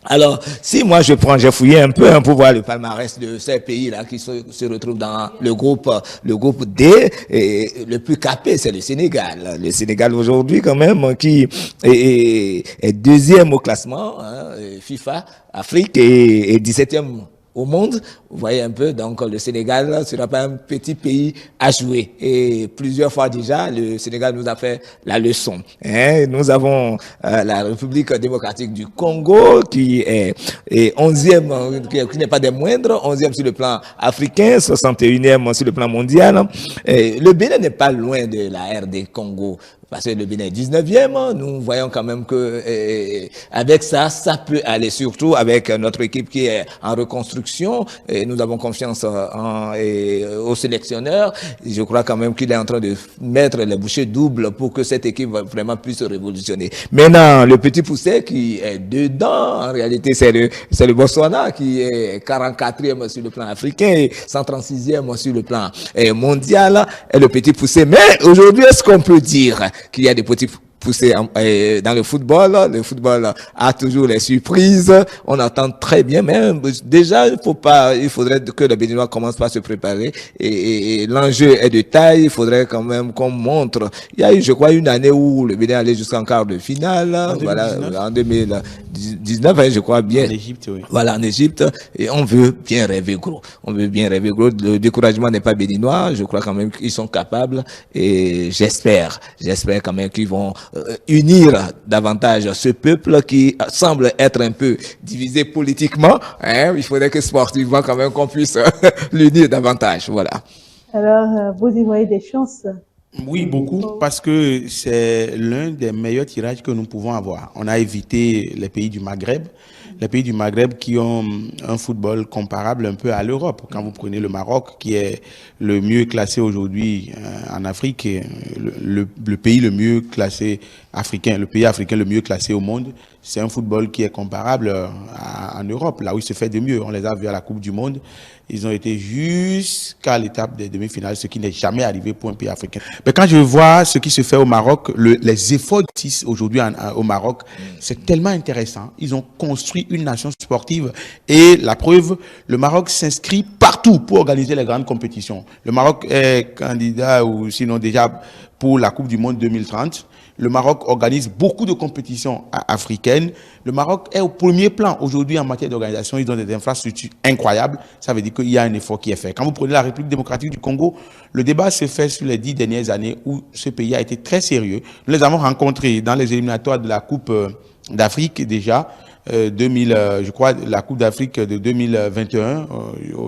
Alors, si moi j'ai fouillé un peu pour voir le palmarès de ces pays-là qui se retrouvent dans le groupe D, et le plus capé, c'est le Sénégal. Le Sénégal aujourd'hui, quand même, qui est deuxième au classement, FIFA, Afrique, et 17e au monde. Vous voyez un peu, donc le Sénégal ne sera pas un petit pays à jouer. Et plusieurs fois déjà, le Sénégal nous a fait la leçon. Nous avons la République démocratique du Congo qui est 11e, qui n'est pas des moindres, 11e sur le plan africain, 61e sur le plan mondial. Le Bénin n'est pas loin de la RD Congo. Parce que le Bénin est 19e, nous voyons quand même que avec ça peut aller, surtout avec notre équipe qui est en reconstruction. Et nous avons confiance au sélectionneur. Je crois quand même qu'il est en train de mettre les bouchées doubles pour que cette équipe vraiment puisse se révolutionner. Maintenant, le petit poussé qui est dedans, en réalité, c'est le Botswana qui est 44e sur le plan africain et 136e sur le plan mondial. Et le petit poussé. Mais aujourd'hui, est-ce qu'on peut dire qu'il y a des petits poussés dans le football? Le football a toujours les surprises. On attend très bien, mais déjà, il faudrait que les Béninois commencent par se préparer. Et l'enjeu est de taille. Il faudrait quand même qu'on montre. Il y a eu, je crois, une année où le Bénin allait jusqu'en quart de finale. En 2019, je crois bien. En Égypte, oui. Voilà, en Égypte. Et on veut bien rêver gros. On veut bien rêver gros. Le découragement n'est pas béninois. Je crois quand même qu'ils sont capables. Et j'espère quand même qu'ils vont unir davantage ce peuple qui semble être un peu divisé politiquement. Il faudrait que sportivement quand même qu'on puisse l'unir davantage. Voilà. Alors, vous y voyez des chances? Oui, beaucoup, parce que c'est l'un des meilleurs tirages que nous pouvons avoir. On a évité les pays du Maghreb qui ont un football comparable un peu à l'Europe. Quand vous prenez le Maroc, qui est le mieux classé aujourd'hui en Afrique, le pays le mieux classé africain, le pays africain le mieux classé au monde, c'est un football qui est comparable en Europe, là où il se fait de mieux. On les a vus à la Coupe du Monde. Ils ont été jusqu'à l'étape des demi-finales, ce qui n'est jamais arrivé pour un pays africain. Mais quand je vois ce qui se fait au Maroc, les efforts aujourd'hui au Maroc, c'est tellement intéressant. Ils ont construit une nation sportive et la preuve, le Maroc s'inscrit partout pour organiser les grandes compétitions. Le Maroc est candidat ou sinon déjà pour la Coupe du Monde 2030. Le Maroc organise beaucoup de compétitions africaines. Le Maroc est au premier plan aujourd'hui en matière d'organisation. Ils ont des infrastructures incroyables. Ça veut dire qu'il y a un effort qui est fait. Quand vous prenez la République démocratique du Congo, le débat se fait sur les 10 dernières années où ce pays a été très sérieux. Nous les avons rencontrés dans les éliminatoires de la Coupe d'Afrique déjà. Je crois, la Coupe d'Afrique de 2021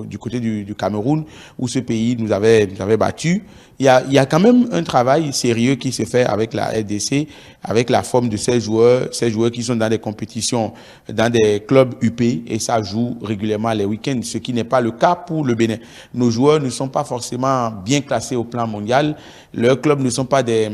du côté du Cameroun, où ce pays nous avait battus. Il y a quand même un travail sérieux qui se fait avec la RDC, avec la forme de ces joueurs qui sont dans des compétitions, dans des clubs UP, et ça joue régulièrement les week-ends, ce qui n'est pas le cas pour le Bénin. Nos joueurs ne sont pas forcément bien classés au plan mondial. Leurs clubs ne sont pas des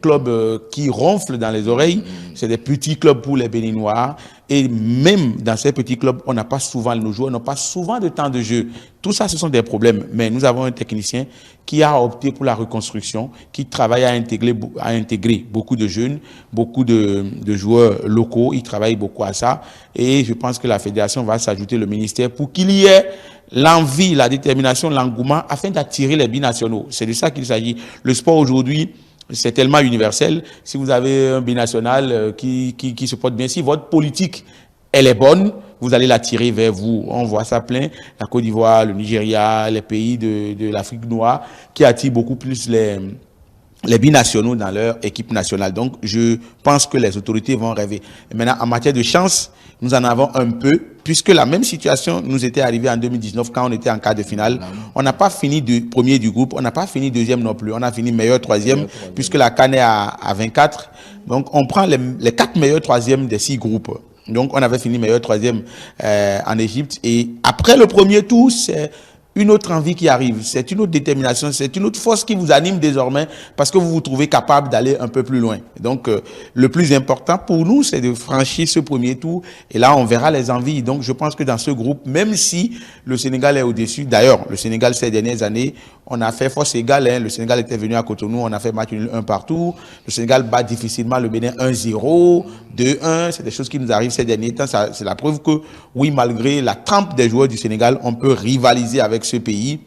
clubs qui ronflent dans les oreilles. C'est des petits clubs pour les Béninois. Et même dans ces petits clubs, nos joueurs n'ont pas souvent de temps de jeu. Tout ça, ce sont des problèmes. Mais nous avons un technicien qui a opté pour la reconstruction, qui travaille à intégrer beaucoup de jeunes, beaucoup de joueurs locaux. Il travaille beaucoup à ça. Et je pense que la fédération va s'ajouter le ministère pour qu'il y ait l'envie, la détermination, l'engouement afin d'attirer les binationaux. C'est de ça qu'il s'agit. Le sport aujourd'hui, c'est tellement universel. Si vous avez un binational qui se porte bien, si votre politique, elle est bonne, vous allez l'attirer vers vous. On voit ça plein. La Côte d'Ivoire, le Nigeria, les pays de l'Afrique noire qui attirent beaucoup plus les binationaux dans leur équipe nationale. Donc, je pense que les autorités vont rêver. Et maintenant, en matière de chance, nous en avons un peu, puisque la même situation nous était arrivée en 2019 quand on était en quart de finale. On n'a pas fini premier du groupe, on n'a pas fini deuxième non plus. On a fini meilleur troisième, puisque la CAN est à 24. Donc, on prend les 4 meilleurs troisièmes des 6 groupes. Donc, on avait fini meilleur troisième en Égypte. Et après le premier tour, c'est une autre envie qui arrive, c'est une autre détermination, c'est une autre force qui vous anime désormais parce que vous vous trouvez capable d'aller un peu plus loin. Donc, le plus important pour nous, c'est de franchir ce premier tour et là, on verra les envies. Donc, je pense que dans ce groupe, même si le Sénégal est au-dessus, d'ailleurs, le Sénégal ces dernières années, on a fait force égale, hein. Le Sénégal était venu à Cotonou, on a fait match nul 1 partout. Le Sénégal bat difficilement le Bénin 1-0, 2-1. C'est des choses qui nous arrivent ces derniers temps. C'est la preuve que, oui, malgré la trempe des joueurs du Sénégal, on peut rivaliser avec ce pays.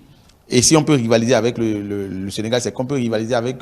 Et si on peut rivaliser avec le Sénégal, c'est qu'on peut rivaliser avec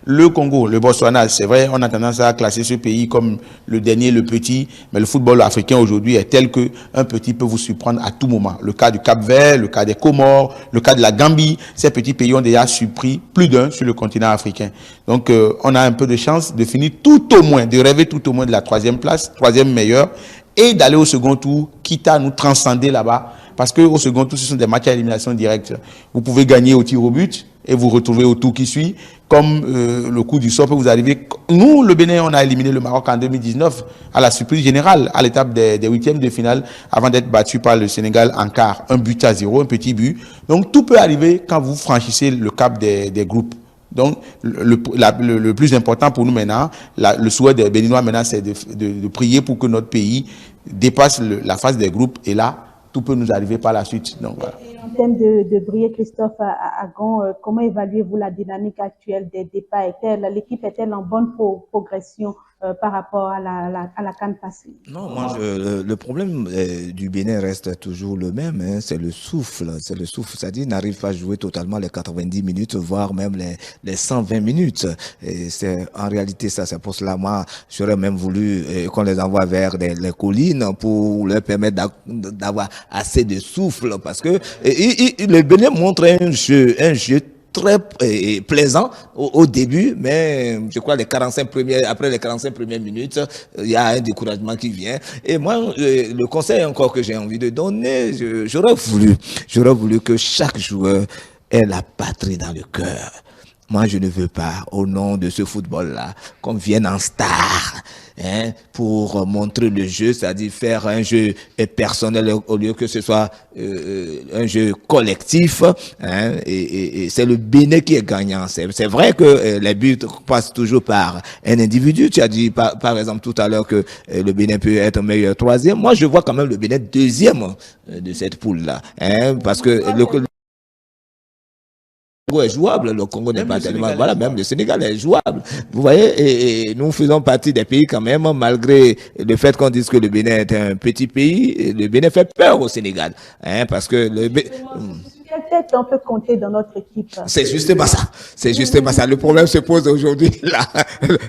le Congo, le Botswana. C'est vrai, on a tendance à classer ce pays comme le dernier, le petit. Mais le football africain aujourd'hui est tel que un petit peut vous surprendre à tout moment. Le cas du Cap-Vert, le cas des Comores, le cas de la Gambie. Ces petits pays ont déjà surpris plus d'un sur le continent africain. Donc, on a un peu de chance de finir tout au moins, de rêver tout au moins de la 3e place, 3e meilleure, et d'aller au second tour, quitte à nous transcender là-bas. Parce qu'au second tour, ce sont des matchs à élimination directe. Vous pouvez gagner au tir au but et vous retrouver au tour qui suit. Comme le coup du sort peut vous arriver. Nous, le Bénin, on a éliminé le Maroc en 2019 à la surprise générale, à l'étape des 8e de finale, avant d'être battu par le Sénégal en quart. 1-0, un petit but. Donc, tout peut arriver quand vous franchissez le cap des groupes. Donc, le plus important pour nous maintenant, le souhait des Béninois maintenant, c'est de prier pour que notre pays dépasse la phase des groupes. Et là, tout peut nous arriver par la suite. Donc, voilà. En termes de briller, Christophe Agon, comment évaluez-vous la dynamique actuelle des départs? L'équipe est-elle en bonne progression par rapport à la CAN passée? Non, moi, le problème du Bénin reste toujours le même, hein, c'est le souffle. C'est le souffle, c'est-à-dire qu'ils n'arrivent pas à jouer totalement les 90 minutes, voire même les 120 minutes. Et c'est en réalité ça, c'est pour cela, moi, j'aurais même voulu qu'on les envoie vers les collines pour leur permettre d'avoir assez de souffle, parce que le Bénin montre un jeu très plaisant au début, mais je crois après les 45 premières minutes, il y a un découragement qui vient. Et moi, le conseil encore que j'ai envie de donner, j'aurais voulu que chaque joueur ait la patrie dans le cœur. Moi, je ne veux pas, au nom de ce football-là, qu'on vienne en star, hein, pour montrer le jeu, c'est-à-dire faire un jeu personnel au lieu que ce soit un jeu collectif, hein, et c'est le Bénin qui est gagnant. C'est vrai que les buts passent toujours par un individu. Tu as dit, par exemple, tout à l'heure que le Bénin peut être meilleur 3e. Moi, je vois quand même le Bénin 2e de cette poule-là, hein, parce que Congo est jouable, le Congo n'est pas tellement, voilà, même le Sénégal est jouable. Vous voyez, et nous faisons partie des pays quand même, malgré le fait qu'on dise que le Bénin est un petit pays, le Bénin fait peur au Sénégal, hein, parce que Quelle tête on peut compter dans notre équipe? C'est justement ça. C'est justement ça. Le problème se pose aujourd'hui là.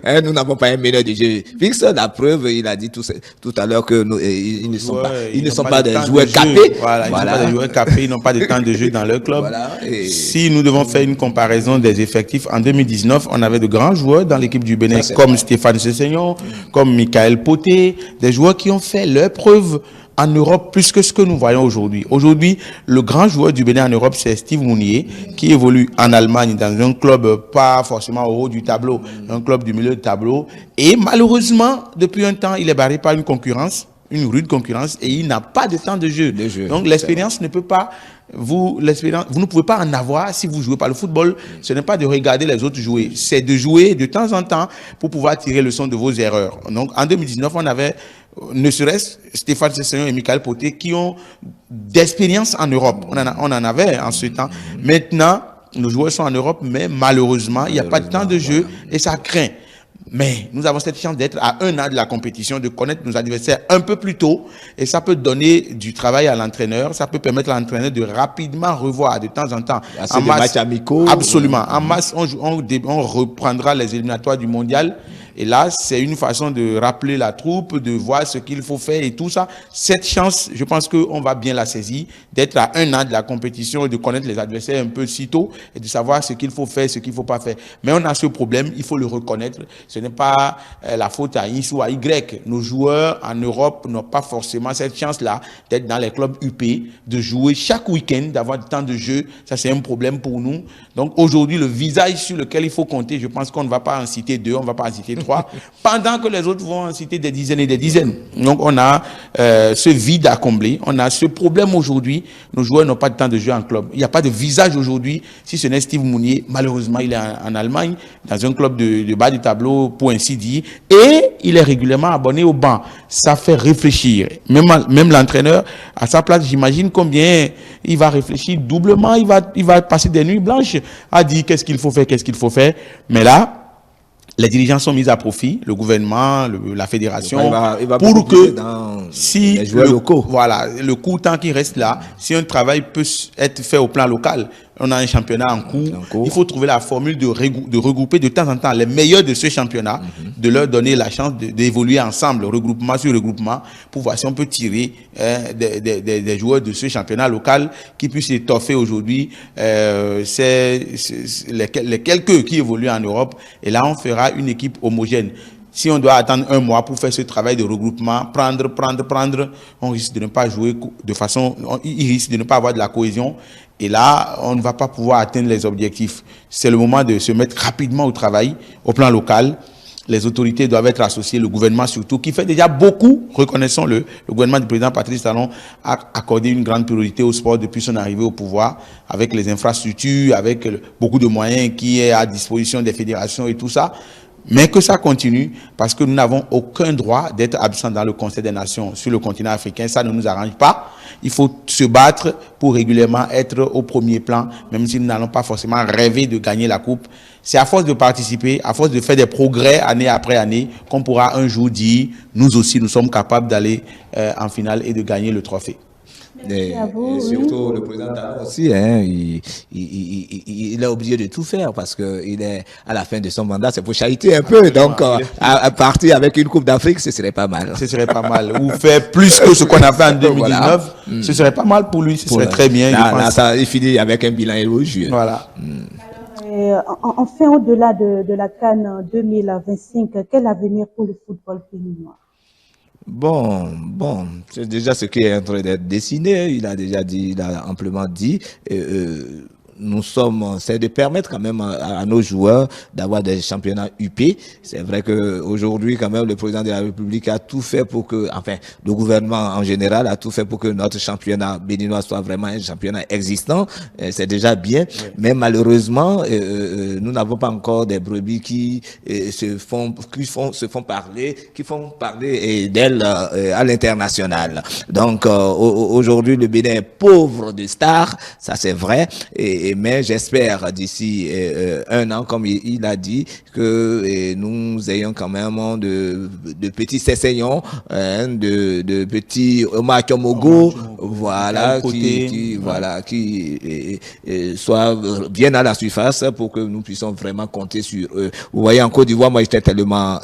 Hein, nous n'avons pas un meneur de jeu fixe. La preuve, il a dit tout à l'heure que ils ne sont pas des joueurs capés. Voilà, ils ne sont pas des joueurs capés. Ils n'ont pas de temps de jeu dans leur club. Voilà, si nous devons faire une comparaison des effectifs, en 2019, on avait de grands joueurs dans l'équipe du Bénin, comme Stéphane Sessegnon, comme Michael Poté, des joueurs qui ont fait leur preuve en Europe plus que ce que nous voyons aujourd'hui. Aujourd'hui, le grand joueur du Bénin en Europe, c'est Steve Mounier, qui évolue en Allemagne dans un club pas forcément au haut du tableau, un club du milieu de tableau. Et malheureusement, depuis un temps, il est barré par une concurrence, une rude concurrence, et il n'a pas de temps de jeu. Donc l'expérience ne peut pas... Vous ne pouvez pas en avoir si vous jouez pas le football. Ce n'est pas de regarder les autres jouer, c'est de jouer de temps en temps pour pouvoir tirer le son de vos erreurs. Donc en 2019, on avait ne serait-ce Stéphane Sessegnon et Michael Poté qui ont d'expérience en Europe. On en avait en ce temps. Maintenant, nos joueurs sont en Europe, mais malheureusement, il n'y a pas de temps de jeu et ça craint. Mais nous avons cette chance d'être à 1 an de la compétition, de connaître nos adversaires un peu plus tôt. Et ça peut donner du travail à l'entraîneur. Ça peut permettre à l'entraîneur de rapidement revoir de temps en temps. En masse, matchs amicaux. Absolument. En masse, on reprendra les éliminatoires du mondial. Et là, c'est une façon de rappeler la troupe, de voir ce qu'il faut faire et tout ça. Cette chance, je pense qu'on va bien la saisir, d'être à 1 an de la compétition, de connaître les adversaires un peu si tôt et de savoir ce qu'il faut faire, ce qu'il ne faut pas faire. Mais on a ce problème, il faut le reconnaître. Ce n'est pas la faute à X ou à Y. Nos joueurs en Europe n'ont pas forcément cette chance-là d'être dans les clubs UP, de jouer chaque week-end, d'avoir du temps de jeu. Ça, c'est un problème pour nous. Donc aujourd'hui, le visage sur lequel il faut compter, je pense qu'on ne va pas en citer 2, on ne va pas en citer 3. 3, pendant que les autres vont en citer des dizaines et des dizaines. Donc on a ce vide à combler, on a ce problème aujourd'hui, nos joueurs n'ont pas de temps de jouer en club. Il n'y a pas de visage aujourd'hui, si ce n'est Steve Mounier, malheureusement il est en Allemagne, dans un club de bas du tableau, pour ainsi dire, et il est régulièrement abonné au banc. Ça fait réfléchir. Même l'entraîneur, à sa place, j'imagine combien il va réfléchir doublement, il va passer des nuits blanches à dire qu'est-ce qu'il faut faire. Mais là, les dirigeants sont mis à profit, le gouvernement, la fédération, il va pour que si les joueurs locaux. Voilà, le coût tant qu'il reste là, si un travail peut être fait au plan local, on a un championnat en cours, il faut trouver la formule de regrouper de temps en temps les meilleurs de ce championnat, de leur donner la chance d'évoluer ensemble, regroupement sur regroupement, pour voir si on peut tirer des joueurs de ce championnat local qui puissent étoffer aujourd'hui les quelques qui évoluent en Europe. Et là, on fera une équipe homogène. Si on doit attendre un mois pour faire ce travail de regroupement, prendre, on risque de ne pas jouer de façon, il risque de ne pas avoir de la cohésion. Et là, on ne va pas pouvoir atteindre les objectifs. C'est le moment de se mettre rapidement au travail, au plan local. Les autorités doivent être associées, le gouvernement surtout, qui fait déjà beaucoup, reconnaissons-le. Le gouvernement du président Patrice Talon a accordé une grande priorité au sport depuis son arrivée au pouvoir, avec les infrastructures, avec beaucoup de moyens qui est à disposition des fédérations et tout ça. Mais que ça continue, parce que nous n'avons aucun droit d'être absents dans le Conseil des Nations sur le continent africain. Ça ne nous arrange pas. Il faut se battre pour régulièrement être au premier plan, même si nous n'allons pas forcément rêver de gagner la coupe. C'est à force de participer, à force de faire des progrès année après année, qu'on pourra un jour dire, nous aussi, nous sommes capables d'aller en finale et de gagner le trophée. Et surtout, le président Talon aussi, hein, il est obligé de tout faire parce que il est à la fin de son mandat, c'est pour chariter un peu. Donc, à partir avec une Coupe d'Afrique, ce serait pas mal. Ce serait pas mal. Ou faire plus que ce qu'on a fait en 2019, voilà. Ce serait pas mal pour lui, ce serait très bien. Il finit avec un bilan élogieux. Voilà. Enfin, au-delà de la CAN 2025, quel avenir pour le football béninois? Bon, c'est déjà ce qui est en train d'être dessiné. Il a déjà dit, il a amplement dit. C'est de permettre quand même à nos joueurs d'avoir des championnats UP. C'est vrai que aujourd'hui, quand même, le président de la République a tout fait pour que, enfin, le gouvernement en général a tout fait pour que notre championnat béninois soit vraiment un championnat existant. C'est déjà bien. Oui. Mais malheureusement, nous n'avons pas encore des brebis qui se font parler d'elles à l'international. Donc, aujourd'hui, le Bénin est pauvre de stars. Ça, c'est vrai. Mais j'espère d'ici un an, comme il a dit, que nous ayons quand même de petits Sessayons, de petits Omar Kyomogo, voilà, qui soient bien à la surface pour que nous puissions vraiment compter sur eux. Vous voyez, en Côte d'Ivoire, moi j'étais tellement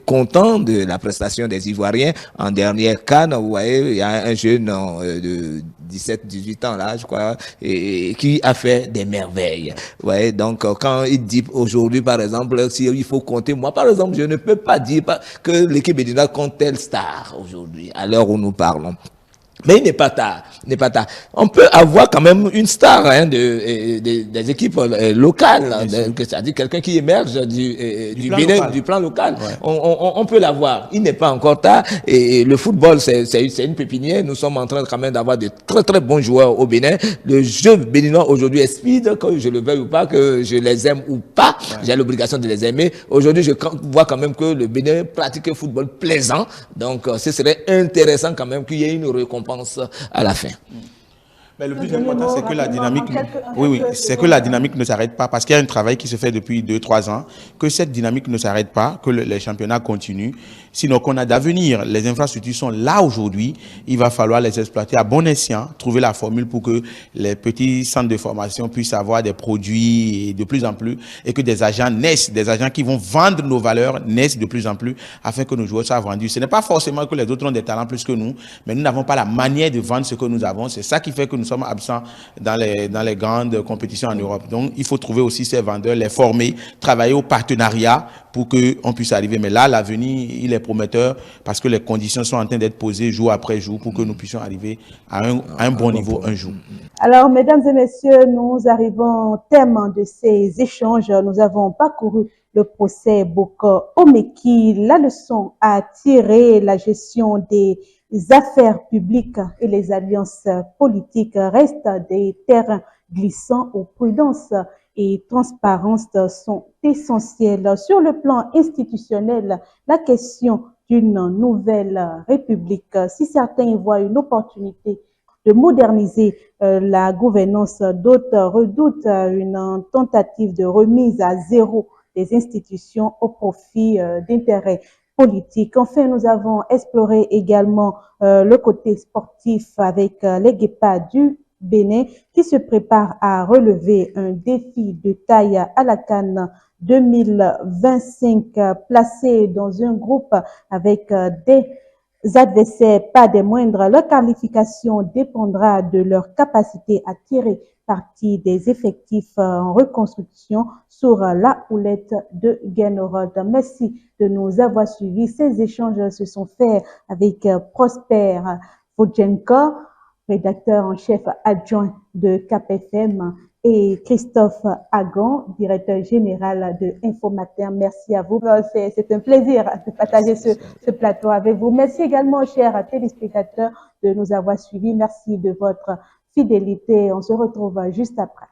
content de la prestation des Ivoiriens en dernière CAN. Vous voyez, il y a un jeune de 17-18 ans là, je crois, qui a fait des merveilles. Ouais, donc quand il dit aujourd'hui, par exemple, s'il faut compter, moi par exemple, je ne peux pas dire que l'équipe béninoise compte telle star aujourd'hui, à l'heure où nous parlons. Mais il n'est pas tard, On peut avoir quand même une star des équipes locales, c'est-à-dire quelqu'un qui émerge du Bénin, du plan local. Ouais. On peut l'avoir. Il n'est pas encore tard. Et le football, c'est une pépinière. Nous sommes en train quand même d'avoir de très très bons joueurs au Bénin. Le jeu béninois aujourd'hui est speed, que je le veuille ou pas, que je les aime ou pas. Ouais. J'ai l'obligation de les aimer. Aujourd'hui, je vois quand même que le Bénin pratique un football plaisant. Donc, ce serait intéressant quand même qu'il y ait une récompense à la fin. Mais le plus important, c'est que la dynamique, c'est que la dynamique ne s'arrête pas, parce qu'il y a un travail qui se fait depuis 2-3 ans, que cette dynamique ne s'arrête pas, que les championnats continuent, sinon qu'on a d'avenir. Les infrastructures sont là aujourd'hui, il va falloir les exploiter à bon escient, trouver la formule pour que les petits centres de formation puissent avoir des produits de plus en plus, et que des agents naissent, des agents qui vont vendre nos valeurs naissent de plus en plus, afin que nos joueurs soient vendus. Ce n'est pas forcément que les autres ont des talents plus que nous, mais nous n'avons pas la manière de vendre ce que nous avons. C'est ça qui fait que nous sommes absents dans les grandes compétitions en Europe. Donc, il faut trouver aussi ces vendeurs, les former, travailler au partenariat pour qu'on puisse arriver. Mais là, l'avenir, il est prometteur parce que les conditions sont en train d'être posées jour après jour pour que nous puissions arriver à un bon niveau un jour. Alors, mesdames et messieurs, nous arrivons au terme de ces échanges. Nous avons parcouru le procès Boko Omeki, la leçon à tirer, la gestion des affaires publiques et les alliances politiques restent des terrains glissants où prudence et transparence sont essentielles. Sur le plan institutionnel, la question d'une nouvelle république, si certains y voient une opportunité de moderniser la gouvernance, d'autres redoutent une tentative de remise à zéro des institutions au profit d'intérêts politiques. Enfin, nous avons exploré également le côté sportif avec les Guépards du Bénin qui se préparent à relever un défi de taille à la CAN 2025, placé dans un groupe avec des adversaires pas des moindres. Leur qualification dépendra de leur capacité à tirer parti des effectifs en reconstruction sur la houlette de Guénorod. Merci de nous avoir suivis. Ces échanges se sont faits avec Prosper Vodjenko, rédacteur en chef adjoint de CAP-FM, et Christophe Agon, directeur général de Infomatin. Merci à vous. C'est un plaisir de partager ce plateau avec vous. Merci également, chers téléspectateurs, de nous avoir suivis. Merci de votre fidélité. On se retrouve juste après.